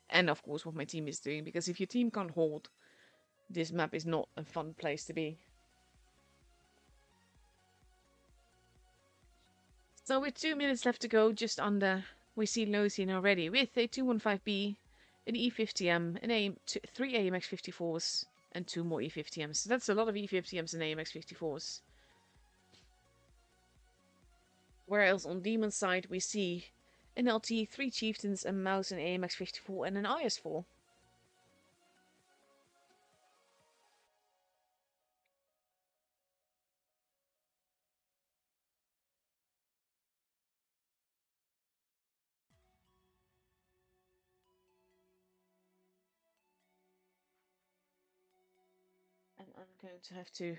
And of course what my team is doing, because if your team can't hold, this map is not a fun place to be. So with 2 minutes left to go, just under, we see Losi already with a 215B, an E50M, an 3 AMX54s, and 2 more E50Ms. So that's a lot of E50Ms and AMX54s. Whereas on Demon's side, we see an LT, 3 Chieftains, a Mouse, an AMX54, and an IS4. And I'm going to have to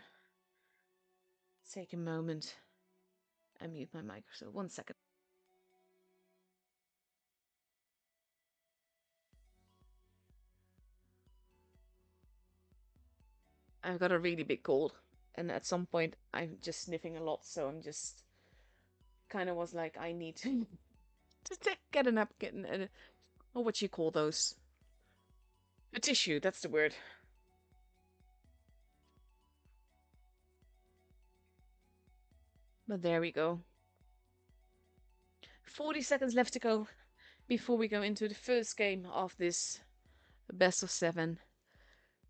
take a moment and mute my mic. So 1 second. I've got a really big cold, and at some point I'm just sniffing a lot, so I'm just kind of was like, I need to get a napkin, or what you call those? A tissue, that's the word. But there we go. 40 seconds left to go before we go into the first game of this best of 7.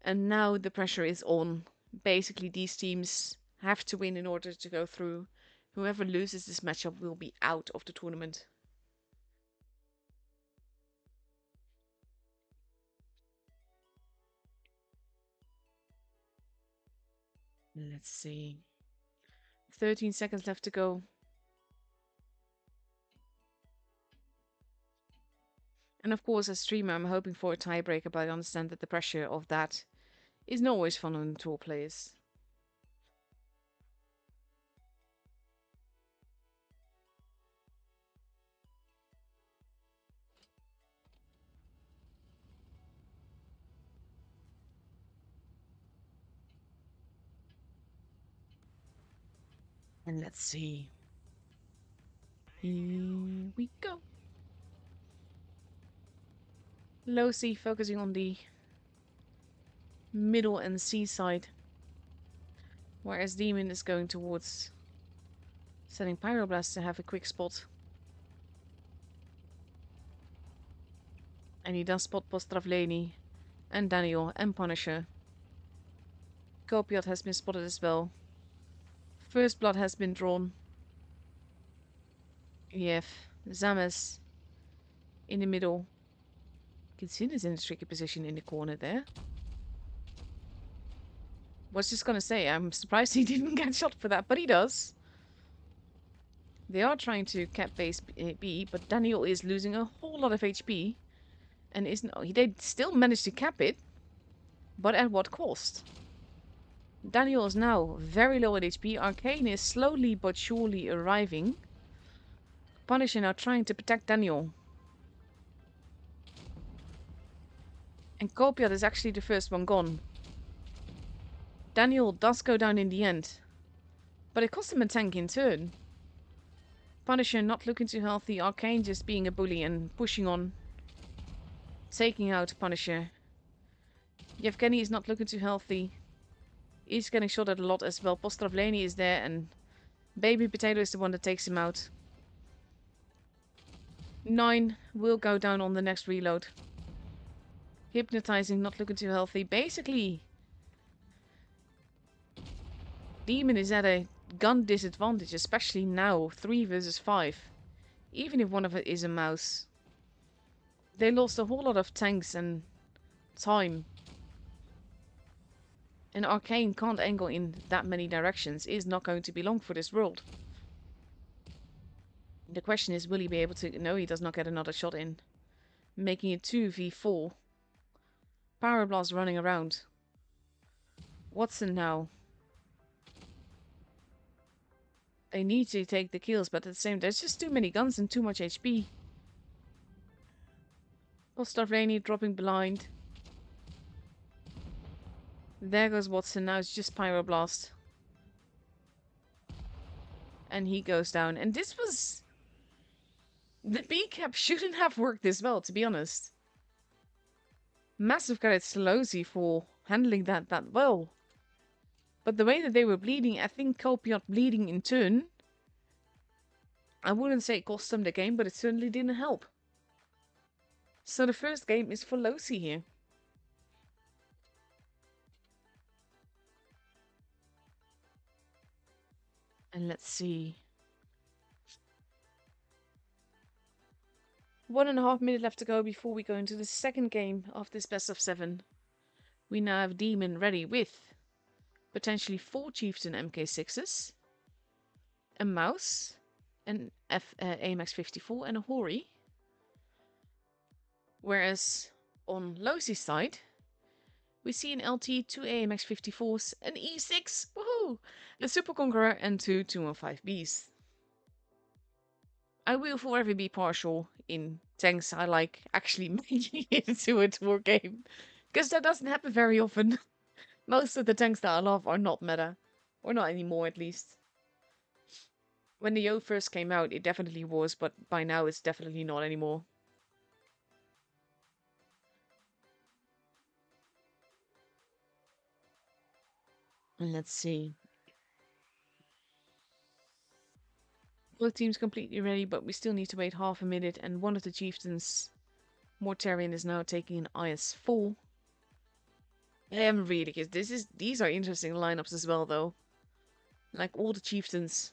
And now the pressure is on. Basically, these teams have to win in order to go through. Whoever loses this matchup will be out of the tournament. Let's see. 13 seconds left to go. And of course, as streamer, I'm hoping for a tiebreaker, but I understand that the pressure of that is not always fun on tour players. And let's see. Here we go. Losi focusing on the middle and C side. Whereas Demon is going towards setting Pyroblast to have a quick spot. And he does spot Postravleni and Daniel and Punisher. Kopiot has been spotted as well. First blood has been drawn. You have Zames in the middle. Kitsin is in a tricky position in the corner there. Was just gonna say, I'm surprised he didn't get shot for that, but he does. They are trying to cap base B, but Daniel is losing a whole lot of HP. And they still managed to cap it, but at what cost? Daniel is now very low at HP. Arcane is slowly but surely arriving. Punisher now trying to protect Daniel. And Kopiot is actually the first one gone. Daniel does go down in the end. But it cost him a tank in turn. Punisher not looking too healthy. Arcane just being a bully and pushing on. Taking out Punisher. Yevgeny is not looking too healthy. He's getting shot at a lot as well. Postravleni is there and Baby Potato is the one that takes him out. 9 will go down on the next reload. Hypnotizing, not looking too healthy. Basically, Demon is at a gun disadvantage, especially now. 3 versus 5. Even if one of it is a mouse. They lost a whole lot of tanks and time. And Arcane can't angle in that many directions. Is not going to be long for this world. The question is, will he be able to... No, he does not get another shot in. Making it 2v4. Power Blast running around. Watson now. They need to take the kills, but at the same time, there's just too many guns and too much HP. Postravleni dropping blind. There goes Watson. Now it's just Pyroblast. And he goes down. And this was... The B-cap shouldn't have worked this well, to be honest. Massive credits to Losi for handling that well. But the way that they were bleeding, I think Kopiot bleeding in turn... I wouldn't say it cost them the game, but it certainly didn't help. So the first game is for Losi here. And let's see. 1.5 minutes left to go before we go into the second game of this best of 7. We now have Demon ready with potentially 4 Chieftain MK6s, a Mouse, an AMX 54 and a Hori. Whereas on Losi's side, we see an LT, 2 AMX 54s, an E6, woohoo! A Super Conqueror and 2 215Bs. I will forever be partial in tanks I like actually making it into a tour game. Because that doesn't happen very often. Most of the tanks that I love are not meta. Or not anymore, at least. When the Yo first came out, it definitely was, but by now it's definitely not anymore. And let's see. Both teams completely ready, but we still need to wait half a minute, and one of the chieftains, Mortarian, is now taking an IS-4. I am really curious. These are interesting lineups as well, though. Like all the chieftains.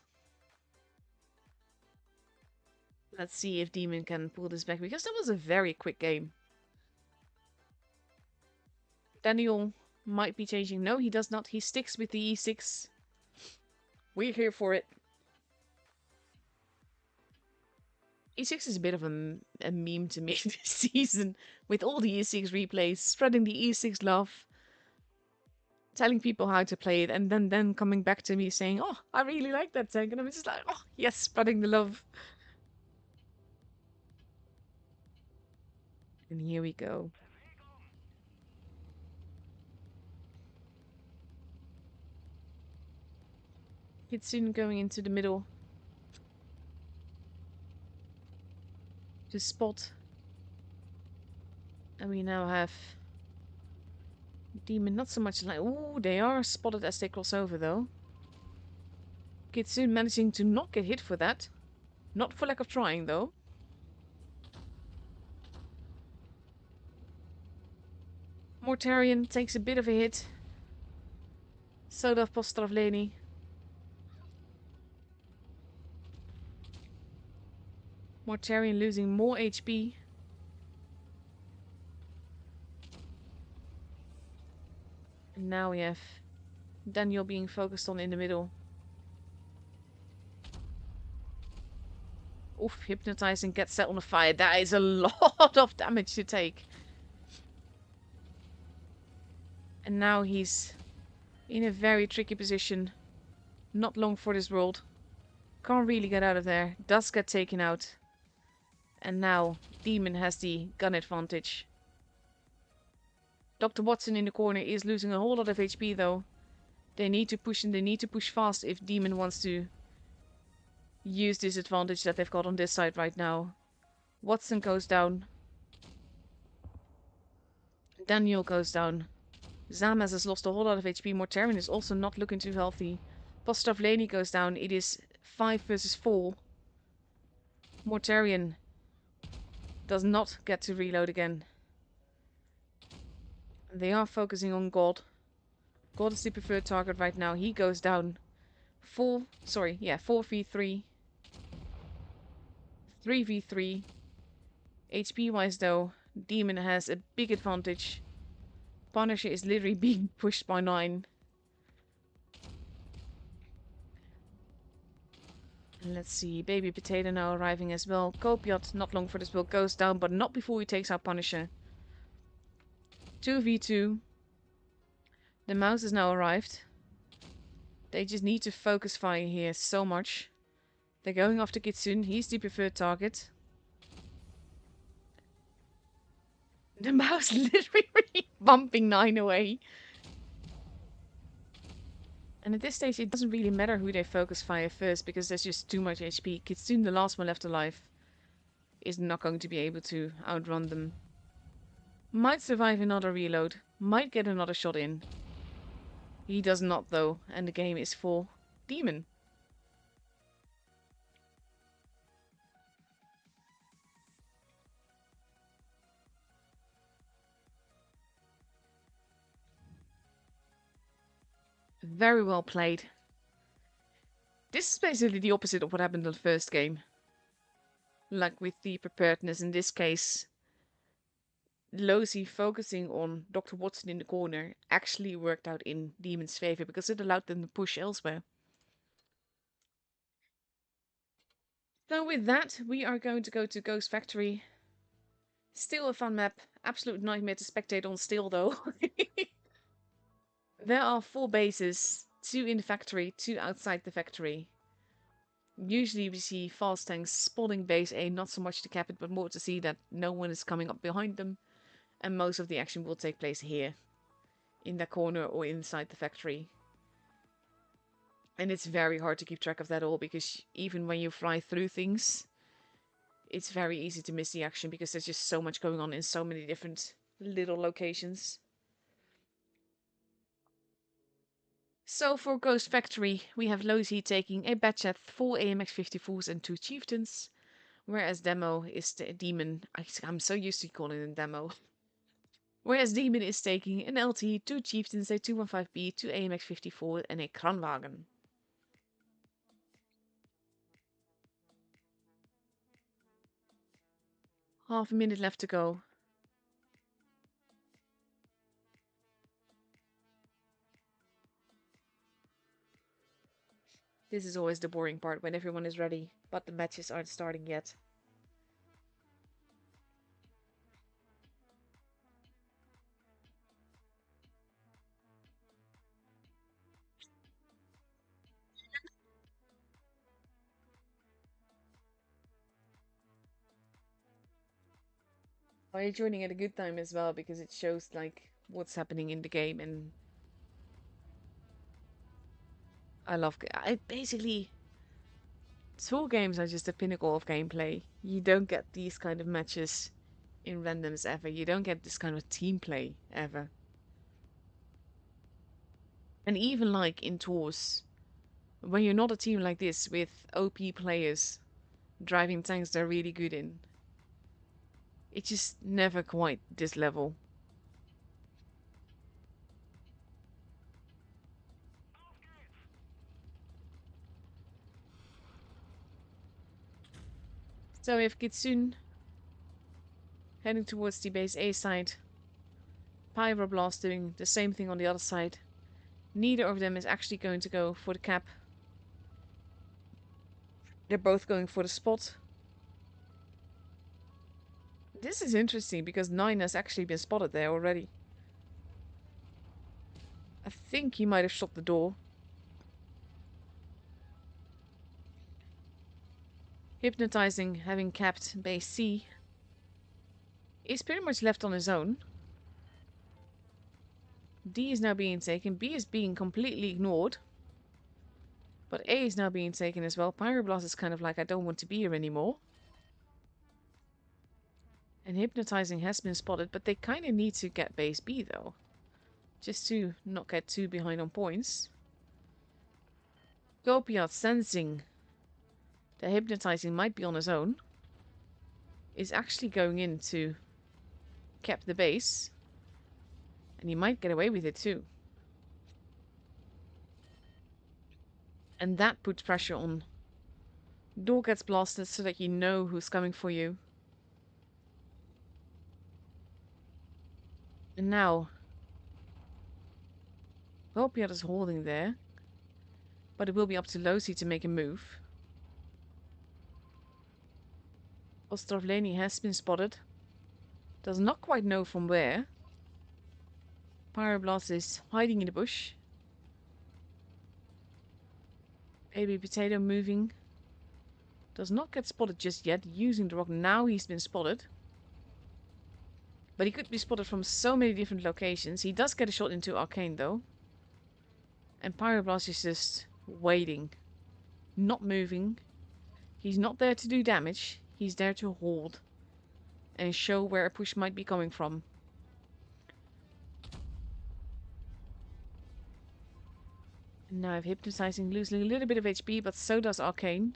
Let's see if Demon can pull this back, because that was a very quick game. Daniel might be changing. No, he does not. He sticks with the E6. We're here for it. E6 is a bit of a meme to me this season, with all the E6 replays, spreading the E6 love, telling people how to play it, and then coming back to me saying, oh, I really like that tank, and I'm just like, oh, yes, spreading the love. And here we go. Kitsune going into the middle. To spot. And we now have Demon, not so much like... Ooh, they are spotted as they cross over, though. Kitsune managing to not get hit for that. Not for lack of trying, though. Mortarion takes a bit of a hit. So does Postravleni. Mortarion losing more HP. And now we have Daniel being focused on in the middle. Oof, hypnotize and get set on the fire. That is a lot of damage to take. And now he's in a very tricky position. Not long for this world. Can't really get out of there. Does get taken out. And now Demon has the gun advantage. Dr. Watson in the corner is losing a whole lot of HP though. They need to push and they need to push fast if Demon wants to use this advantage that they've got on this side right now. Watson goes down. Daniel goes down. Zamas has lost a whole lot of HP. Mortarion is also not looking too healthy. Postravleni goes down. It is 5 versus 4. Mortarion does not get to reload again. They are focusing on God. God is the preferred target right now. He goes down. 4v3. 3v3. HP wise though, Demon has a big advantage. Punisher is literally being pushed by 9. And let's see, Baby Potato now arriving as well. Copiot, not long for this build, goes down, but not before he takes out Punisher. 2v2. The mouse has now arrived. They just need to focus fire here so much. They're going after Kitsune. He's the preferred target. The mouse literally bumping 9 away. And at this stage, it doesn't really matter who they focus fire first, because there's just too much HP. Kitsune, the last one left alive, is not going to be able to outrun them. Might survive another reload. Might get another shot in. He does not though, and the game is for Demon. Very well played. This is basically the opposite of what happened in the first game. Like with the preparedness in this case, Losi focusing on Dr. Watson in the corner actually worked out in Demon's favor because it allowed them to push elsewhere. So with that, we are going to go to Ghost Factory. Still a fun map. Absolute nightmare to spectate on still though. There are 4 bases, 2 in the factory, 2 outside the factory. Usually we see fast tanks spotting base A, not so much to cap it, but more to see that no one is coming up behind them. And most of the action will take place here, in that corner or inside the factory. And it's very hard to keep track of that all, because even when you fly through things, it's very easy to miss the action, because there's just so much going on in so many different little locations. So for Ghost Factory, we have Losi taking a Batchat, 4 AMX-54s and 2 Chieftains, whereas Demo is the Demon. I'm so used to calling them Demo. Whereas Demon is taking an LT, 2 Chieftains, a 215B, 2 AMX-54 and a Kranwagen. Half a minute left to go. This is always the boring part when everyone is ready, but the matches aren't starting yet. Are you joining at a good time as well, because it shows like what's happening in the game, and I basically, tour games are just the pinnacle of gameplay. You don't get these kind of matches in randoms ever. You don't get this kind of team play ever. And even like in tours, when you're not a team like this with OP players driving tanks they're really good in, it's just never quite this level. So we have Kitsune heading towards the base A side. Pyroblast doing the same thing on the other side. Neither of them is actually going to go for the cap. They're both going for the spot. This is interesting because 9 has actually been spotted there already. I think he might have shot the door. Hypnotizing, having capped base C, is pretty much left on his own. D is now being taken. B is being completely ignored. But A is now being taken as well. Pyroblast is kind of like, I don't want to be here anymore. And Hypnotizing has been spotted, but they kind of need to get base B though. Just to not get too behind on points. Copiat, sensing that Hypnotizing might be on his own, is actually going in to cap the base. And he might get away with it too. And that puts pressure on. Door gets blasted so that you know who's coming for you. And now, Copiat is holding there. But it will be up to Losi to make a move. Ostrovleni has been spotted. Does not quite know from where. Pyroblast is hiding in the bush. Baby Potato moving. Does not get spotted just yet. Using the rock. Now he's been spotted. But he could be spotted from so many different locations. He does get a shot into Arcane though. And Pyroblast is just waiting. Not moving. He's not there to do damage. He's there to hold. And show where a push might be coming from. And now I have Hypnotizing, losing a little bit of HP, but so does Arcane.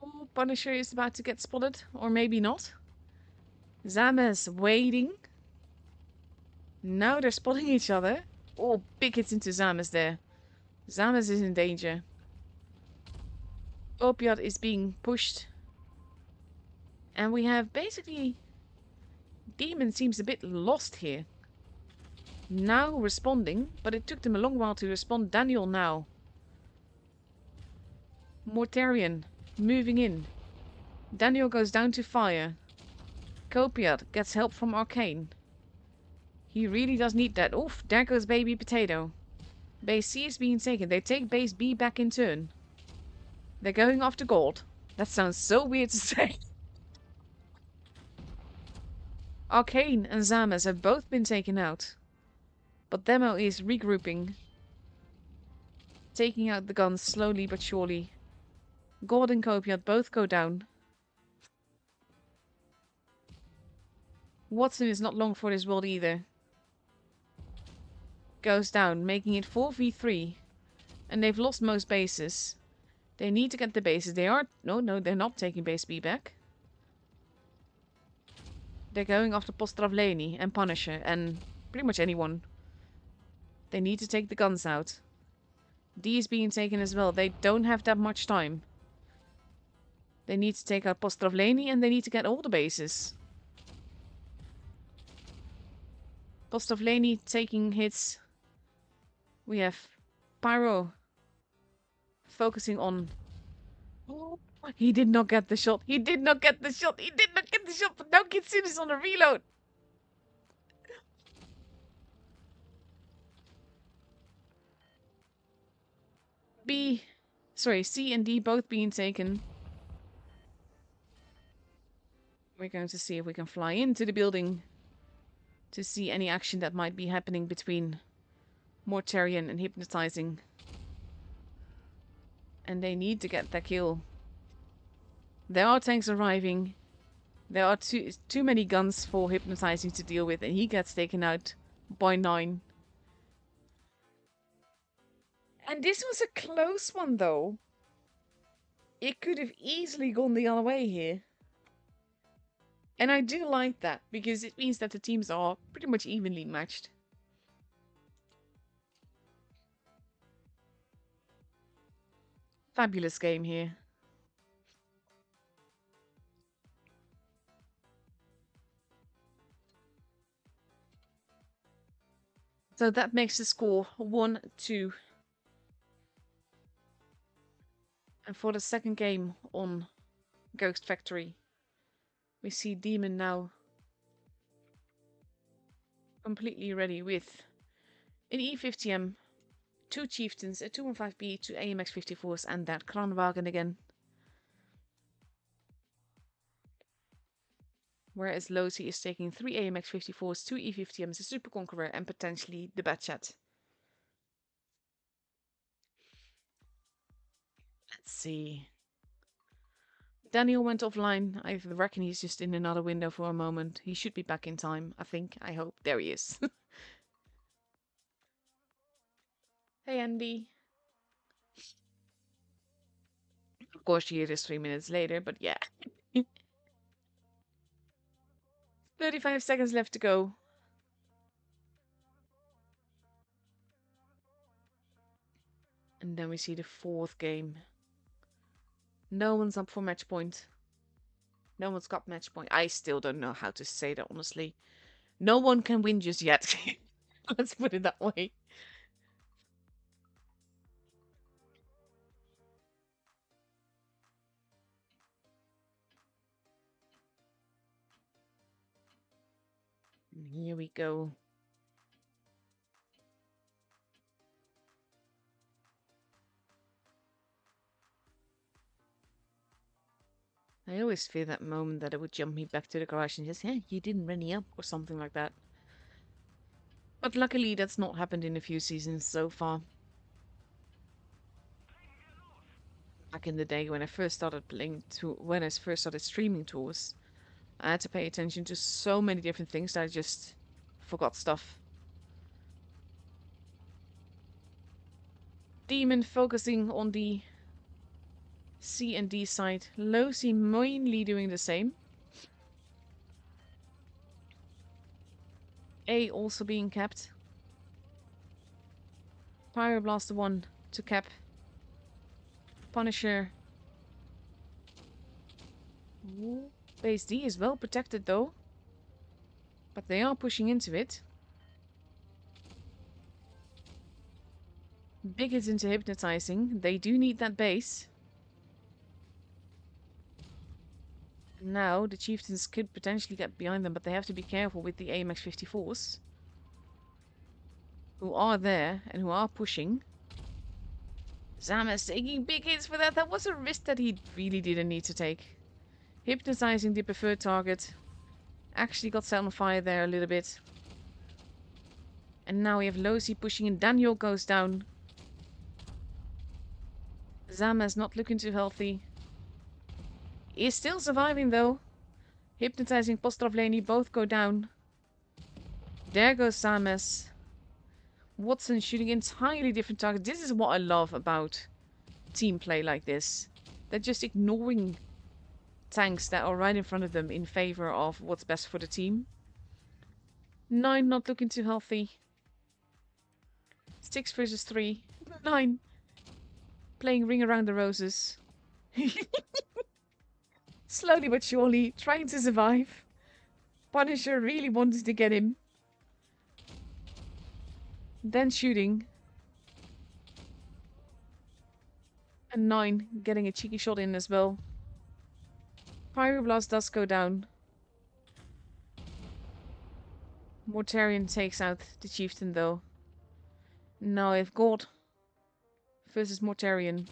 Oh, Punisher is about to get spotted. Or maybe not. Zames waiting. Now they're spotting each other. Oh, big hits into Zames there. Zames is in danger. Opiat is being pushed. And we have basically... Demon seems a bit lost here. Now responding, but it took them a long while to respond. Daniel now. Mortarian moving in. Daniel goes down to fire. Copiat gets help from Arcane. He really does need that. Oof, there goes Baby Potato. Base C is being taken. They take base B back in turn. They're going after gold. That sounds so weird to say. Arcane and Zames have both been taken out. But Demo is regrouping. Taking out the guns slowly but surely. God and Copiat both go down. Watson is not long for this world either. Goes down, making it 4v3. And they've lost most bases. They need to get the bases. They are... No, they're not taking base B back. They're going after Postravleni and Punisher and pretty much anyone. They need to take the guns out. D is being taken as well. They don't have that much time. They need to take out Postravleni and they need to get all the bases. Postravleni taking hits. We have Pyro focusing on... Oh, he did not get the shot. He did not get the shot. He did not get the shot. But now Kitsune is on a reload. C and D both being taken. We're going to see if we can fly into the building to see any action that might be happening between Mortarian and Hypnotizing. And they need to get that kill. There are tanks arriving. There are too many guns for Hypnotizing to deal with, and he gets taken out by 9. And this was a close one, though. It could have easily gone the other way here. And I do like that, because it means that the teams are pretty much evenly matched. Fabulous game here. So that makes the score 1-2. And for the second game on Ghost Factory, we see Demon now completely ready with an E50M, 2 Chieftains, a 215B, 2 AMX 54s, and that Kranwagen again. Whereas Losi is taking 3 AMX 54s, 2 E50Ms, a Super Conqueror, and potentially the Batchat. Let's see. Daniel went offline. I reckon he's just in another window for a moment. He should be back in time, I think. I hope. There he is. Hey, Andy. Of course, she is 3 minutes later, but yeah. 35 seconds left to go. And then we see the 4th game. No one's up for match point. No one's got match point. I still don't know how to say that, honestly. No one can win just yet. Let's put it that way. And here we go. I always fear that moment that it would jump me back to the garage and just, yeah, you didn't run me up or something like that. But luckily that's not happened in a few seasons so far. Back in the day when I first started streaming tours, I had to pay attention to so many different things that I just forgot stuff. Demon focusing on the C and D side. Losi mainly doing the same. A also being capped. Pyroblaster 1 to cap. Punisher. Ooh. Base D is well protected though. But they are pushing into it. Big hits into hypnotizing. They do need that base. Now the chieftains could potentially get behind them, but they have to be careful with the AMX 54s. Who are there and who are pushing. Zama's taking big hits for that. That was a risk that he really didn't need to take. Hypnotizing the preferred target. Actually got set on fire there a little bit. And now we have Losi pushing and Daniel goes down. Zama's not looking too healthy. He is still surviving though. Hypnotizing Postravleni both go down. There goes Sames. Watson shooting entirely different targets. This is what I love about team play like this. They're just ignoring tanks that are right in front of them in favor of what's best for the team. 9 not looking too healthy. 6 versus 3. 9 playing Ring Around the Roses. Slowly but surely trying to survive. Punisher really wanted to get him. Then shooting. And 9 getting a cheeky shot in as well. Pyroblast does go down. Mortarion takes out the chieftain though. Now I have God versus Mortarion.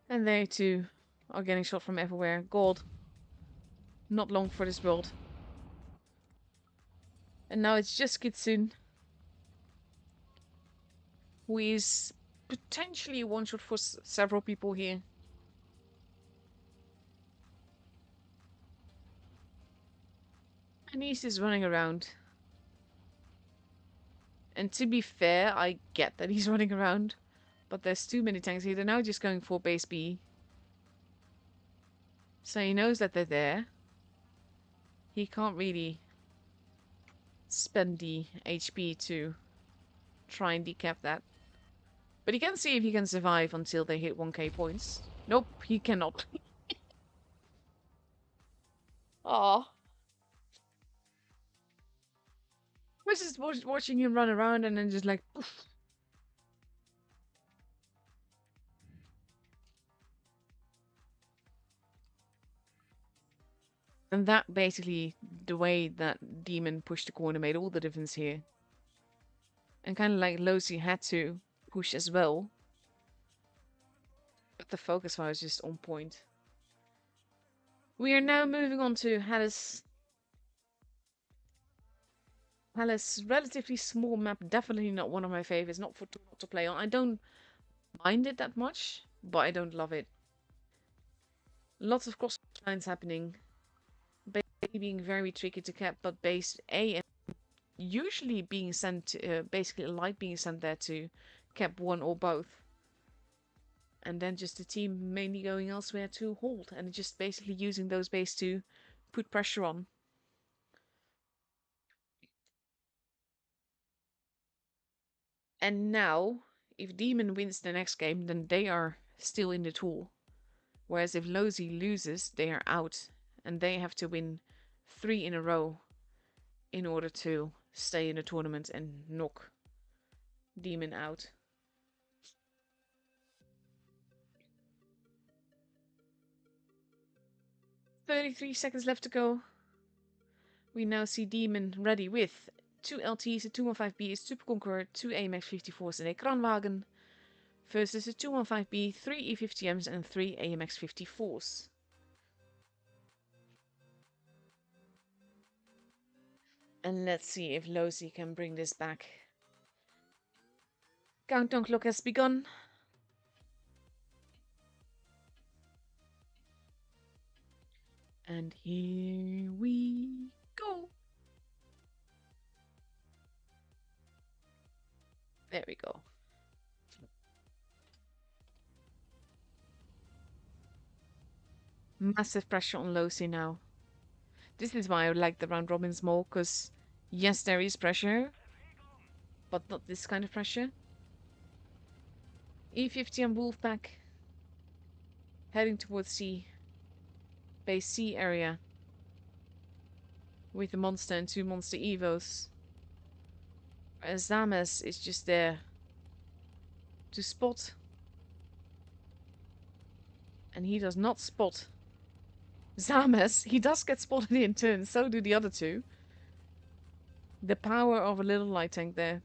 And they too are getting shot from everywhere. Gold. Not long for this world. And now it's just Kitsune. Who is potentially a one-shot for several people here. And he's just running around. And to be fair, I get that he's running around. But there's too many tanks here. They're now just going for base B. So he knows that they're there. He can't really spend the HP to try and decap that. But he can see if he can survive until they hit 1k points. Nope, he cannot. Aww. just watching him run around and then just like, poof. And that basically, the way that Demon pushed the corner made all the difference here. And kind of like Losi had to push as well. But the focus fire is just on point. We are now moving on to Halis. Halis, relatively small map, definitely not one of my favorites, not to play on. I don't mind it that much, but I don't love it. Lots of cross lines happening. Base being very tricky to cap, but base A and usually being sent to, basically a light being sent there to cap one or both. And then just the team mainly going elsewhere to hold and just basically using those base to put pressure on. And now, if Demon wins the next game, then they are still in the tour. Whereas if Losi loses, they are out. And they have to win 3 in a row in order to stay in the tournament and knock Demon out. 33 seconds left to go. We now see Demon ready with 2 LTs, a 215B, a Super Conqueror, 2 AMX 54s and a Kranwagen. Versus a 215B, 3 E50Ms and 3 AMX 54s. And let's see if Losi can bring this back. Countdown clock has begun. And here we go. There we go. Massive pressure on Losi now. This is why I like the round robins more, because yes, there is pressure, but not this kind of pressure. E50 and Wolfpack heading towards C. Base C area. With the monster and 2 monster evos. As Zames is just there to spot. And he does not spot Zames. He does get spotted in turn, so do the other 2. The power of a little light tank there.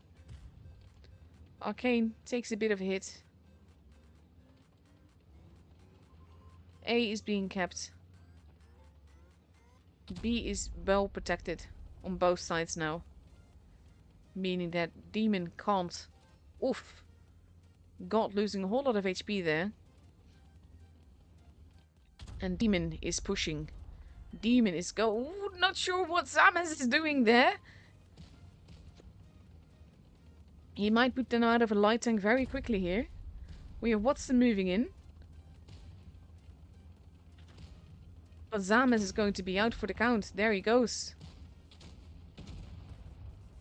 Arcane takes a bit of a hit. A is being kept. B is well protected on both sides now. Meaning that Demon can't... Oof. God, losing a whole lot of HP there. And Demon is pushing. Demon is Ooh, not sure what Zames is doing there. He might put them out of a light tank very quickly here. We have Watson moving in. But Zames is going to be out for the count. There he goes.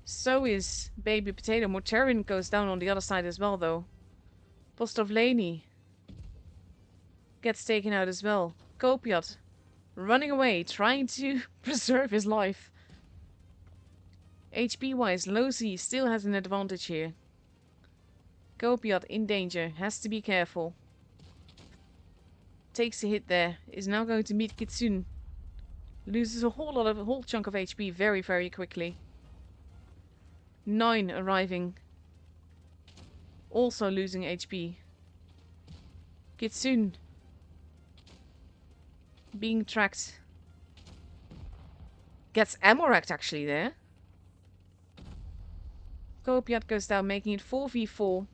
So is Baby Potato. Mortarin goes down on the other side as well, though. Postovleni gets taken out as well. Kopiat running away, trying to preserve his life. HP-wise, Losi still has an advantage here. Kopiat in danger. Has to be careful. Takes a hit there. Is now going to meet Kitsune. Loses a whole chunk of HP very, very quickly. 9 arriving. Also losing HP. Kitsune being tracked. Gets ammo racked actually there. Kopiat goes down, making it 4v4.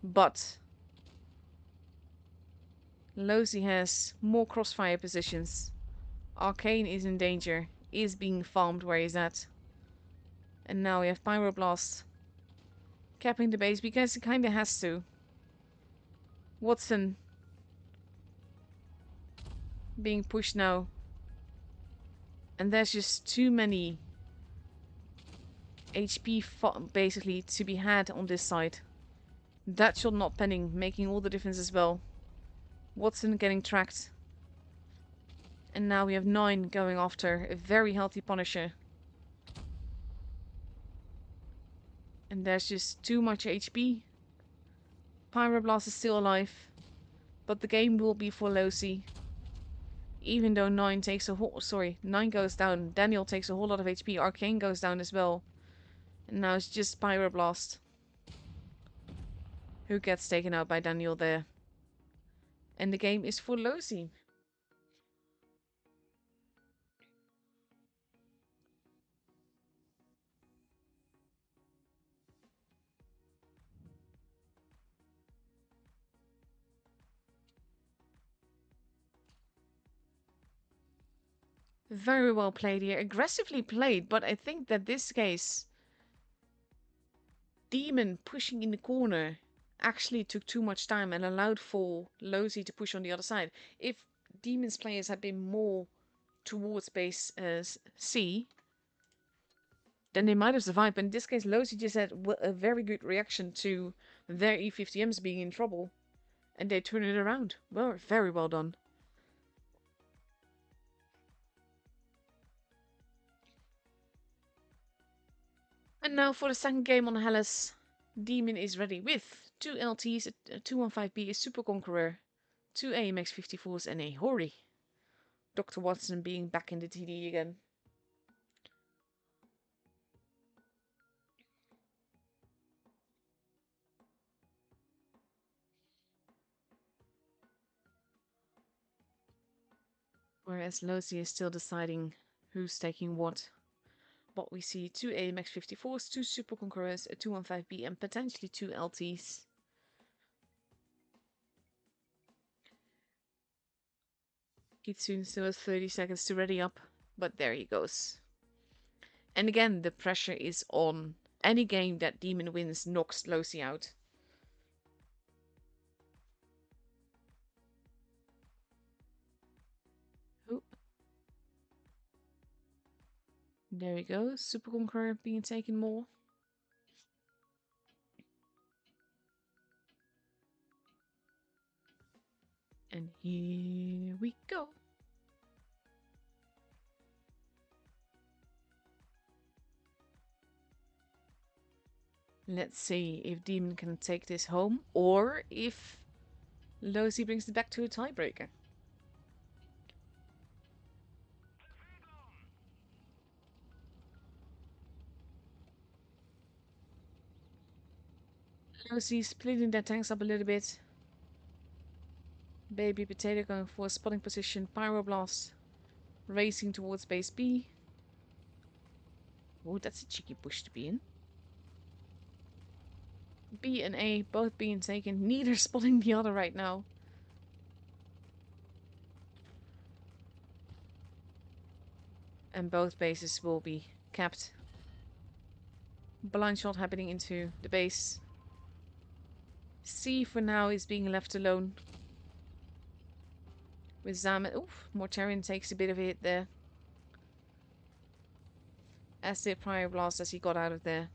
But Losi has more crossfire positions. Arcane is in danger. Is being farmed where he's at. And now we have Pyroblast capping the base because he kinda has to. Watson being pushed now. And there's just too many HP basically to be had on this side. That shot not penning, making all the difference as well. Watson getting tracked. And now we have 9 going after a very healthy Punisher. And there's just too much HP. Pyroblast is still alive. But the game will be for Losi. Even though 9 takes a whole... Sorry, 9 goes down. Daniel takes a whole lot of HP. Arcane goes down as well. And now it's just Pyroblast. Who gets taken out by Daniel there. And the game is for Losi. Very well played here. Aggressively played, but I think that this case... Demon pushing in the corner actually took too much time and allowed for Losi to push on the other side. If Demon's players had been more towards base C, then they might have survived. But in this case, Losi just had a very good reaction to their E50Ms being in trouble. And they turned it around. Well, very well done. And now for the second game on Halis. Demon is ready with 2 LTs, a 215B, a Super Conqueror, 2 AMX 54s, and a Hori. Dr. Watson being back in the TD again. Whereas Losi is still deciding who's taking what. But we see 2 AMX 54s, 2 Super Conquerors, a 215B, and potentially 2 LTs. Kitsune still has 30 seconds to ready up, but there he goes. And again, the pressure is on. Any game that Demon wins knocks Losi out. Oh. There we go. Super Conqueror being taken more. And here we go. Let's see if Demon can take this home or if Losi brings it back to a tiebreaker. Losi splitting their tanks up a little bit. Baby Potato going for a spotting position. Pyroblast racing towards base B. Oh, that's a cheeky push to be in. B and A both being taken. Neither spotting the other right now. And both bases will be capped. Blind shot happening into the base. C for now is being left alone. With Zaman. Oof, Mortarion takes a bit of a hit there. As did Pyroblast as he got out of there.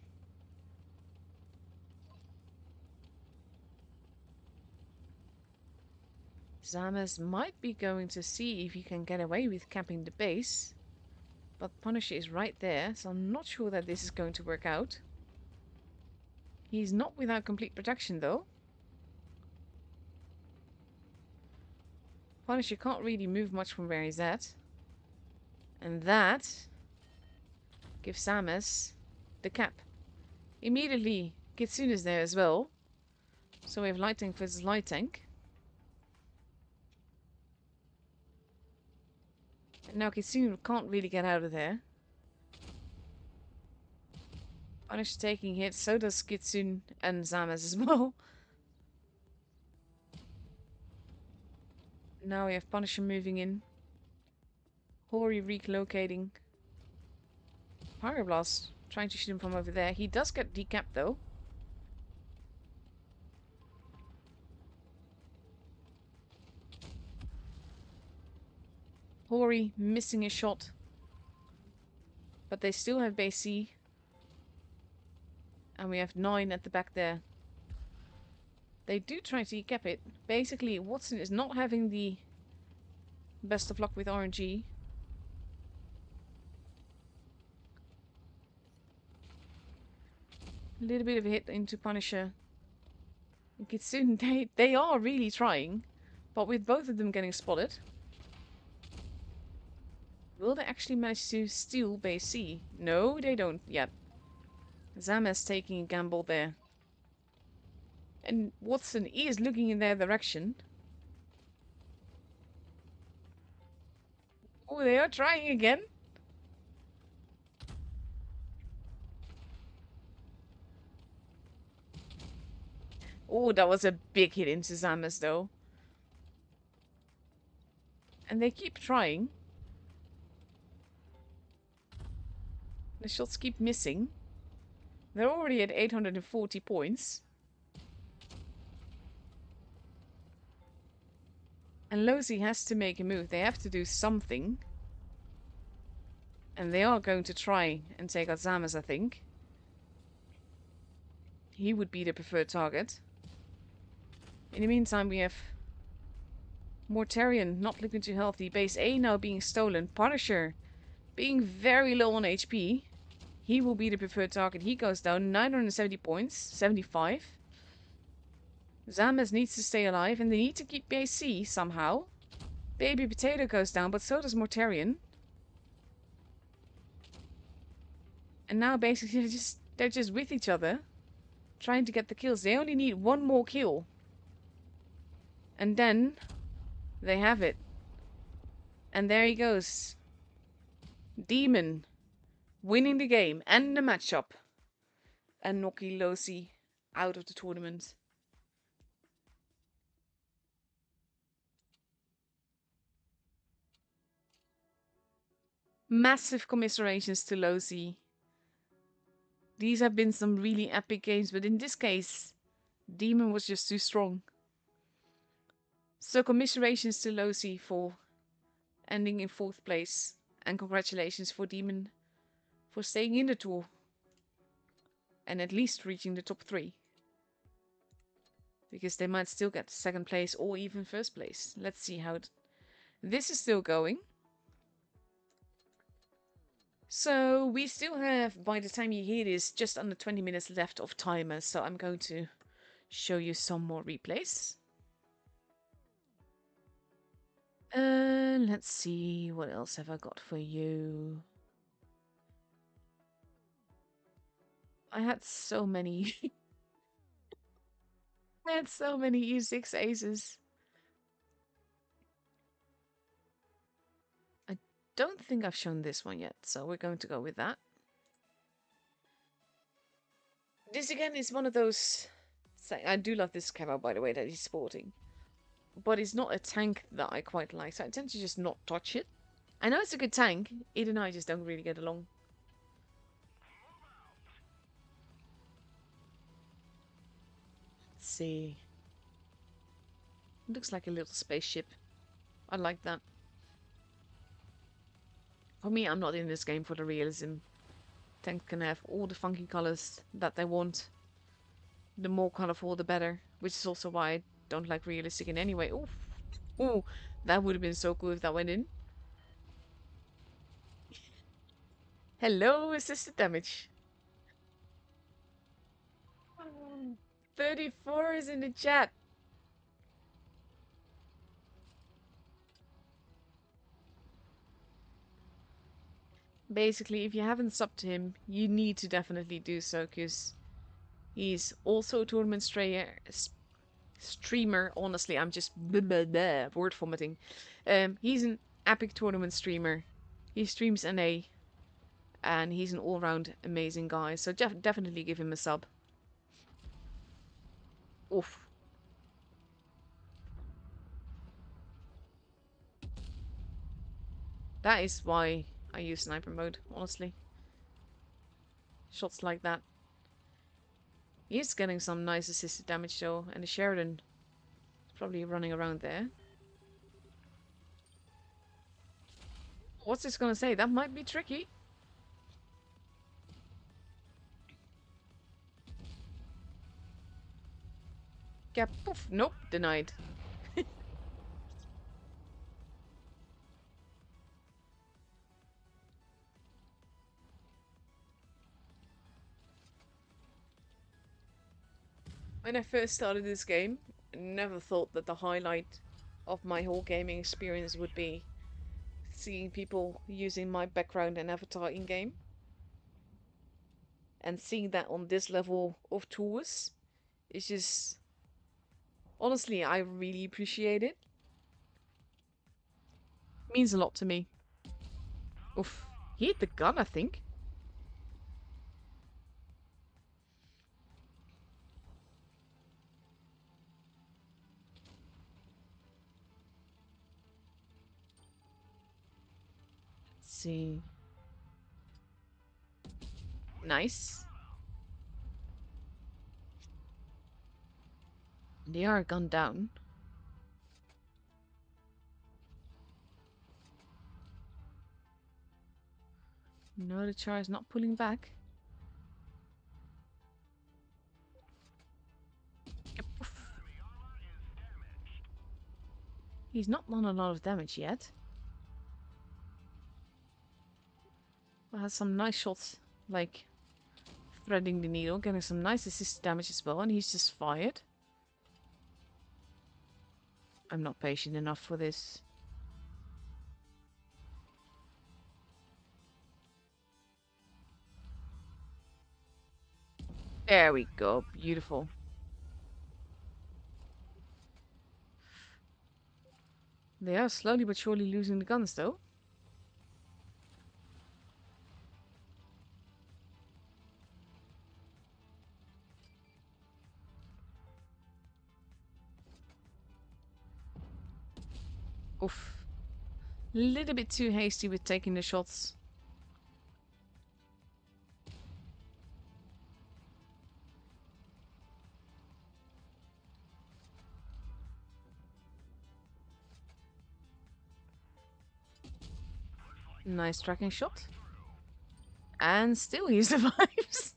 Zamas might be going to see if he can get away with capping the base. But Punisher is right there, so I'm not sure that this is going to work out. He's not without complete protection though. Punisher can't really move much from where he's at. And that gives Samus the cap. Immediately, Kitsune is there as well. So we have light tank versus light tank. And now Kitsune can't really get out of there. Punisher taking hits, so does Kitsune and Samus as well. Now we have Punisher moving in. Hori relocating. Pyroblast trying to shoot him from over there. He does get decapped though. Hori missing a shot. But they still have base C. And we have 9 at the back there. They do try to decap it. Basically, Watson is not having the best of luck with RNG. A little bit of a hit into Punisher. And Kitsune, they are really trying. But with both of them getting spotted, will they actually manage to steal base C? No, they don't yet. Zama's taking a gamble there. And Watson is looking in their direction. Oh, they are trying again. Oh, that was a big hit into Zamas though. And they keep trying. The shots keep missing. They're already at 840 points. And Losi has to make a move. They have to do something. And they are going to try and take out Zamas, I think. He would be the preferred target. In the meantime, we have Mortarion not looking too healthy. Base A now being stolen. Punisher being very low on HP. He will be the preferred target. He goes down 970 points. 75. Zamas needs to stay alive and they need to keep base C somehow. Baby Potato goes down, but so does Mortarion. And now basically they're just with each other. Trying to get the kills. They only need one more kill. And then they have it. And there he goes. Demon winning the game and the matchup. And knocking Losi out of the tournament. Massive commiserations to Losi. These have been some really epic games, but in this case, Demon was just too strong. So commiserations to Losi for ending in 4th place. And congratulations for Demon for staying in the tour. And at least reaching the top 3. Because they might still get 2nd place or even 1st place. Let's see how this is still going. So we still have, by the time you hear this, just under 20 minutes left of timer. So I'm going to show you some more replays. Let's see, what else have I got for you? I had so many. I had so many E6 aces. I don't think I've shown this one yet, so we're going to go with that. This again is one of those... I do love this camo, by the way, that he's sporting. But it's not a tank that I quite like, so I tend to just not touch it. I know it's a good tank, it and I just don't really get along. Let's see. It looks like a little spaceship. I like that. For me, I'm not in this game for the realism. Tanks can have all the funky colors that they want. The more colorful, the better. Which is also why I don't like realistic in any way. Oof. Ooh, that would have been so cool if that went in. Hello, assisted damage. 34 is in the chat. Basically, if you haven't subbed to him, you need to definitely do so, because he's also a tournament streamer. Honestly, I'm just word vomiting. He's an epic tournament streamer. He streams NA, and he's an all-round amazing guy. So definitely give him a sub. Oof. That is why I use sniper mode, honestly. Shots like that. He's getting some nice assisted damage though, and the Sheridan is probably running around there. What's this gonna say? That might be tricky. Yeah, poof. Nope, denied. When I first started this game, I never thought that the highlight of my whole gaming experience would be seeing people using my background and avatar in game. And seeing that on this level of tools is just, honestly, I really appreciate it. Means a lot to me. Oof. He hit the gun, I think. Let's see. Nice. They are gunned down. No, the char is not pulling back. Oof. He's not done a lot of damage yet. But has some nice shots, like threading the needle, getting some nice assist damage as well, and he's just fired. I'm not patient enough for this. There we go. Beautiful. They are slowly but surely losing the guns, though. Oof. A little bit too hasty with taking the shots. Nice tracking shot. And still he survives.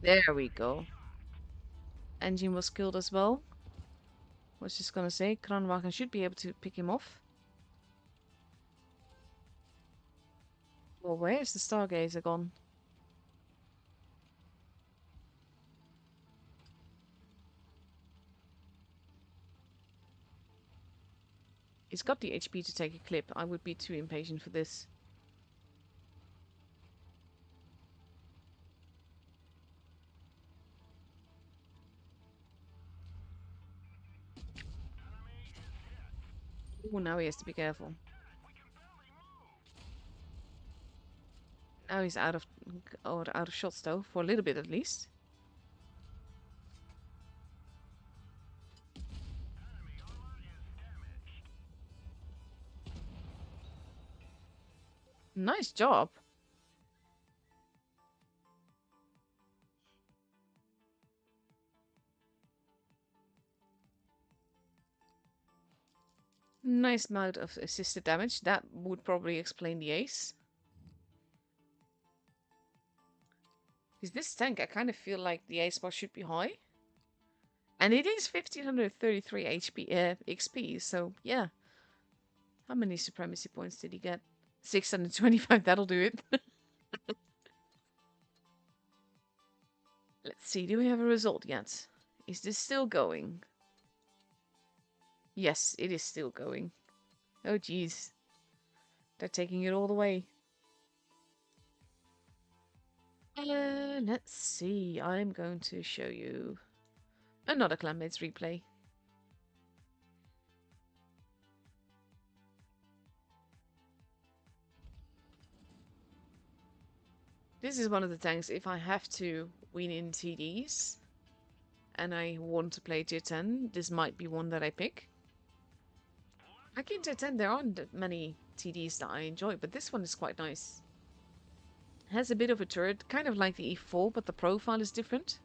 There we go. Engine was killed as well. Was just gonna say, Kranwagen should be able to pick him off. Well, where's the Stargazer gone? He's got the HP to take a clip. I would be too impatient for this. Oh, now he has to be careful. Now he's out of shots though, for a little bit at least. Nice job. Nice amount of assisted damage. That would probably explain the ace. Because this tank, I kind of feel like the ace bar should be high. And it is 1533 XP, so yeah. How many supremacy points did he get? 625, that'll do it. Let's see, do we have a result yet? Is this still going? Yes, it is still going. Oh jeez. They're taking it all the way. Let's see. I'm going to show you another Clanmates replay. This is one of the tanks, if I have to win in TDs and I want to play tier 10, this might be one that I pick. Like in tier 10, there aren't that many TDs that I enjoy, but this one is quite nice. Has a bit of a turret, kind of like the E4, but the profile is different.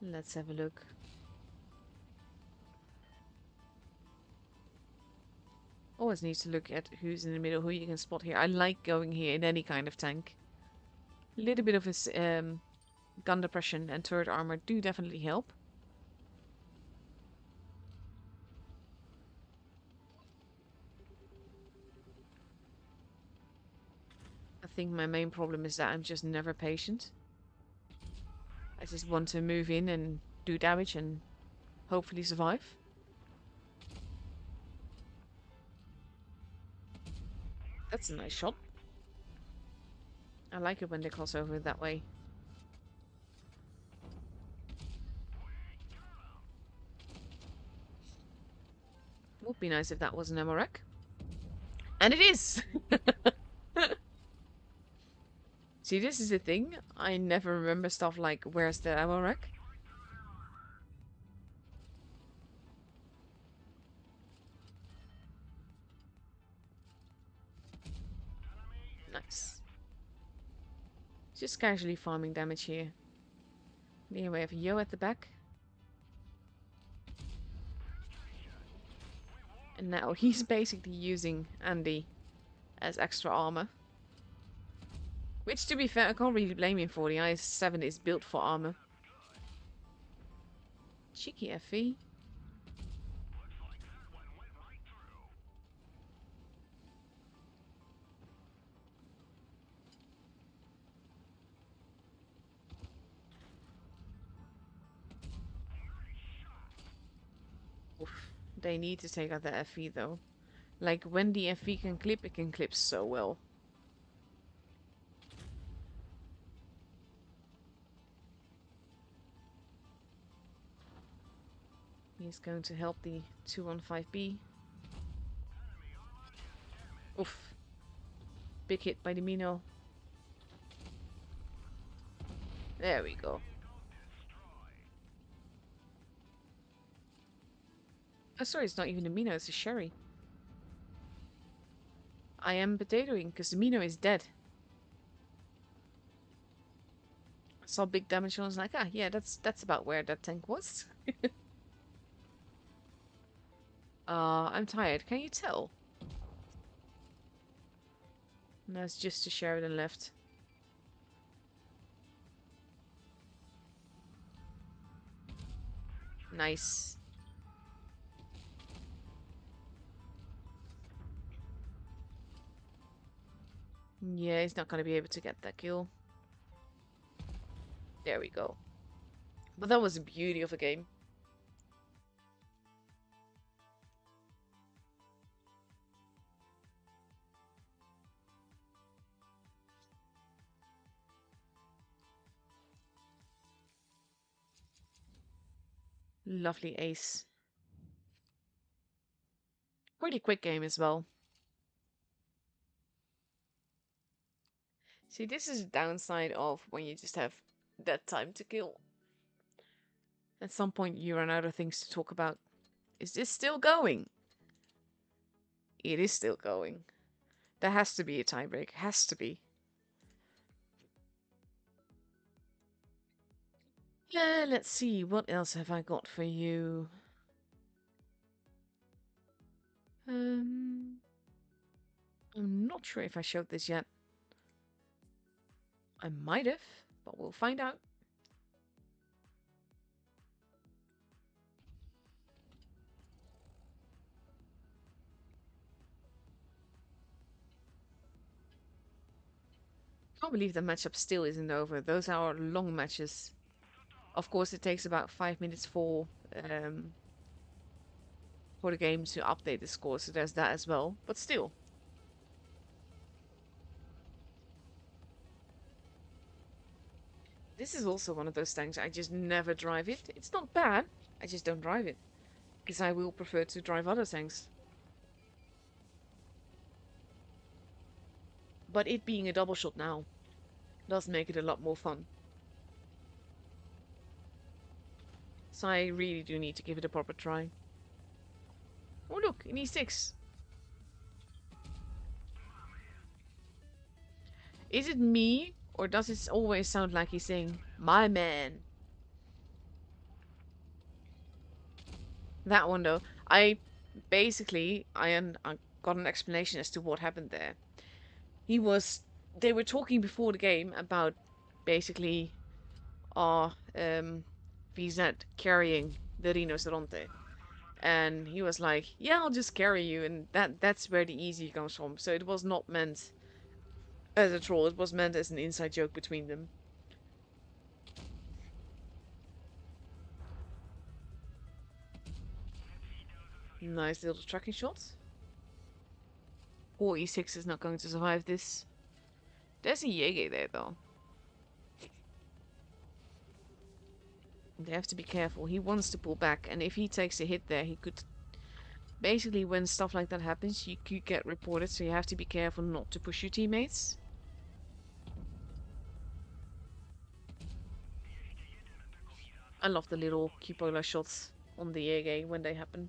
Let's have a look. Always need to look at who's in the middle, who you can spot here. I like going here in any kind of tank. A little bit of his gun depression and turret armor do definitely help. I think my main problem is that I'm just never patient. I just want to move in and do damage and hopefully survive. That's a nice shot. I like it when they cross over that way. Would be nice if that was an ammo rack. And it is! See, this is the thing. I never remember stuff like, where's the ammo rack? Nice. Just casually farming damage here. Here we have Yo at the back. And now he's basically using Andy as extra armor. Which, to be fair, I can't really blame him for. The IS-7 is built for armor. Cheeky FE. Oof. They need to take out the FE though. Like, when the FE can clip, it can clip so well. He's going to help the 215B. Oof. Big hit by the Mino. There we go. Oh, sorry, it's not even a Mino, it's a Sherry. I am potatoing because the Mino is dead. I saw big damage and I was like, ah, yeah, that's about where that tank was. I'm tired. Can you tell? No, it's just a Sheridan left. Nice. Yeah, he's not going to be able to get that kill. There we go. But that was a beauty of a game. Lovely ace. Pretty quick game as well. See, this is the downside of when you just have that time to kill. At some point you run out of things to talk about. Is this still going? It is still going. There has to be a tiebreak. Has to be. Let's see. What else have I got for you? I'm not sure if I showed this yet. I might have, but we'll find out. I can't believe the matchup still isn't over. Those are long matches. Of course, it takes about 5 minutes for the game to update the score, so there's that as well. But still. This is also one of those tanks I just never drive it. It's not bad, I just don't drive it. Because I will prefer to drive other tanks. But it being a double shot now does make it a lot more fun. So I really do need to give it a proper try. Oh look, an E6. Is it me, or does it always sound like he's saying, my man? That one though, I got an explanation as to what happened there. They were talking before the game about basically our VZ carrying the rinoceronte. And he was like, yeah, I'll just carry you, and that's where the easy comes from. So it was not meant as a troll, it was meant as an inside joke between them. Nice little tracking shot. Or E6 is not going to survive this. There's a Yege there though. They have to be careful. He wants to pull back, and if he takes a hit there, he could... Basically, when stuff like that happens, you could get reported, so you have to be careful not to push your teammates. I love the little cupola shots on the Yege when they happen.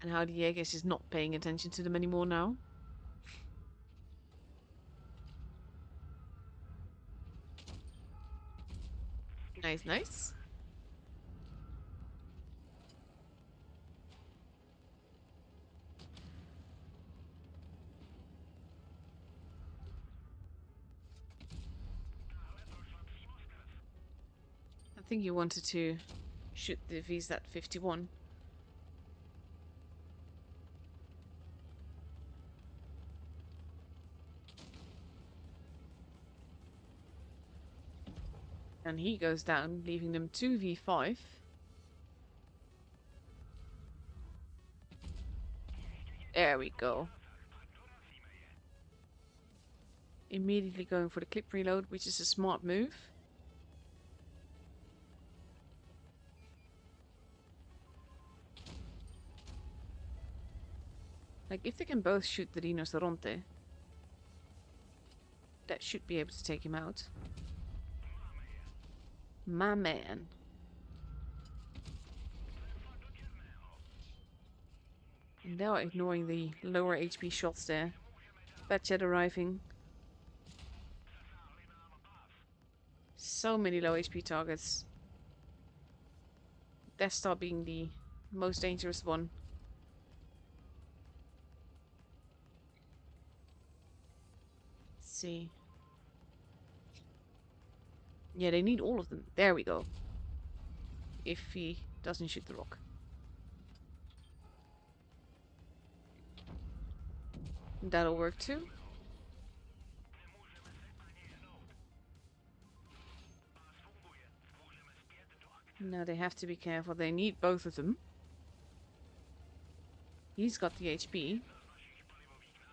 And how the Jaegers is not paying attention to them anymore now. Nice, nice. I think you wanted to shoot the VZ 51. And he goes down, leaving them 2v5. There we go. Immediately going for the clip reload, which is a smart move. Like, if they can both shoot the rinoceronte, that should be able to take him out. My man. And they are ignoring the lower HP shots there. Bad jet arriving. So many low HP targets. Death Star being the most dangerous one. Let's see. Yeah, they need all of them. There we go. If he doesn't shoot the rock. That'll work too. Now they have to be careful. They need both of them. He's got the HP.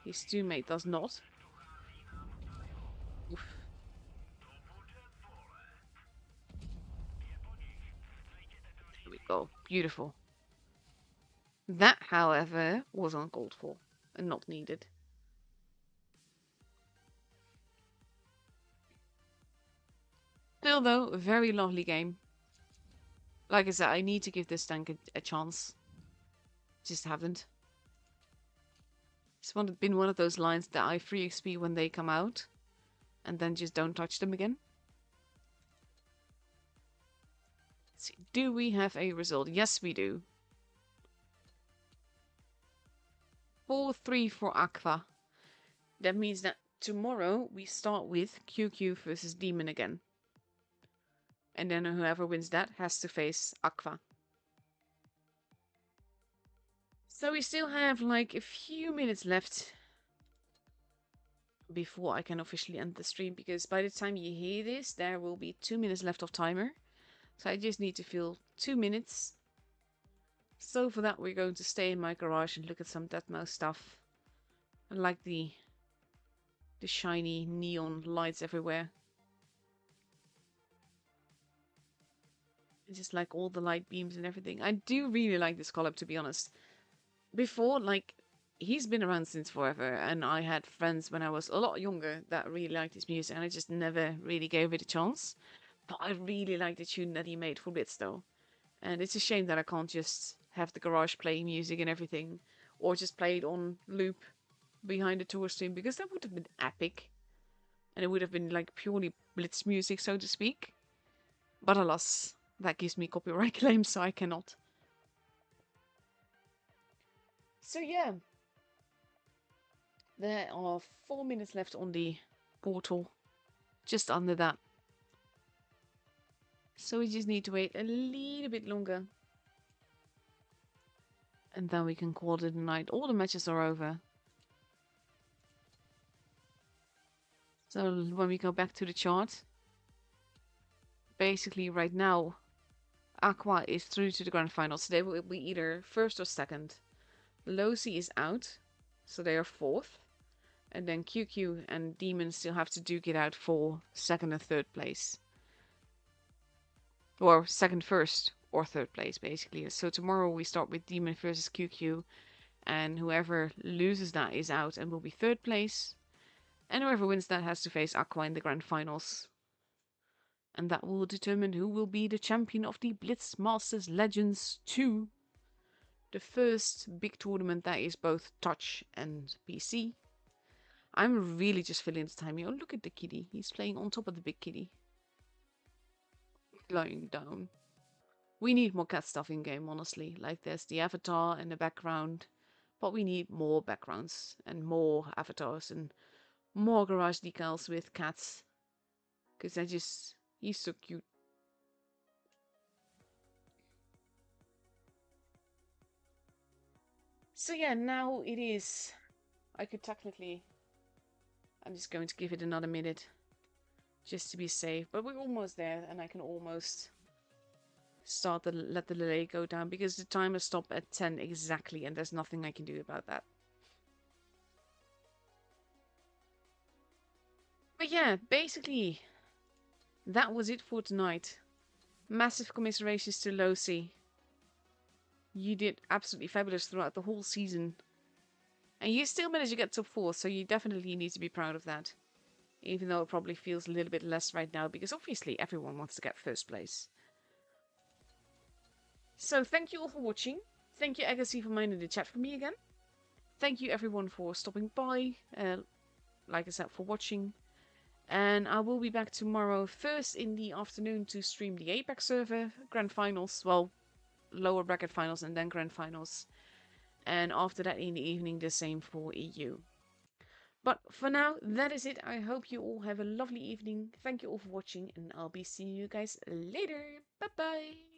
His teammate does not. Oof. There we go. Beautiful. That, however, was uncalled for and not needed. Still, though, a very lovely game. Like I said, I need to give this tank a chance. Just haven't. It's been one of those lines that I free XP when they come out. And then just don't touch them again. Let's see. Do we have a result? Yes, we do. 4-3 for Aqua. That means that tomorrow we start with QQ versus Demon again. And then whoever wins that has to face Aqua. So we still have like a few minutes left before I can officially end the stream, because by the time you hear this, there will be 2 minutes left of timer. So I just need to fill 2 minutes. So for that, we're going to stay in my garage and look at some Deathmouse stuff. I like the shiny neon lights everywhere. I just like all the light beams and everything. I do really like this collab, to be honest. Before, like, he's been around since forever, and I had friends when I was a lot younger that really liked his music, and I just never really gave it a chance. But I really like the tune that he made for Blitz, though. And it's a shame that I can't just have the garage play music and everything, or just play it on loop behind the tour stream, because that would have been epic. And it would have been like purely Blitz music, so to speak. But alas, that gives me copyright claims, so I cannot. So yeah, there are 4 minutes left on the portal, just under that. So we just need to wait a little bit longer. And then we can call it a night. All the matches are over. So when we go back to the chart, basically right now, Aqua is through to the grand finals. So they will be either first or second. Losi is out, so they are fourth. And then QQ and Demon still have to duke it out for second and third place. Or second, first, or third place, basically. So tomorrow we start with Demon versus QQ. And whoever loses that is out and will be third place. And whoever wins that has to face Aqua in the grand finals. And that will determine who will be the champion of the Blitz Masters Legends 2. The first big tournament that is both touch and PC. I'm really just filling the time here. Oh, look at the kitty. He's playing on top of the big kitty. Lying down. We need more cat stuff in game, honestly. Like there's the avatar and the background. But we need more backgrounds and more avatars and more garage decals with cats. Because he's so cute. So yeah, now it is. I could technically. I'm just going to give it another minute. Just to be safe. But we're almost there and I can almost start to let the delay go down. Because the timer stopped at 10 exactly and there's nothing I can do about that. But yeah, basically, that was it for tonight. Massive commiserations to Losi. You did absolutely fabulous throughout the whole season. And you still managed to get top 4, so you definitely need to be proud of that. Even though it probably feels a little bit less right now, because obviously everyone wants to get first place. So thank you all for watching. Thank you Agassi for minding the chat for me again. Thank you everyone for stopping by. Like I said, for watching. And I will be back tomorrow, first in the afternoon, to stream the Apex server grand finals. Well, lower bracket finals and then grand finals. And after that in the evening, the same for EU. But for now, that is it. I hope you all have a lovely evening. Thank you all for watching, and I'll be seeing you guys later. Bye-bye.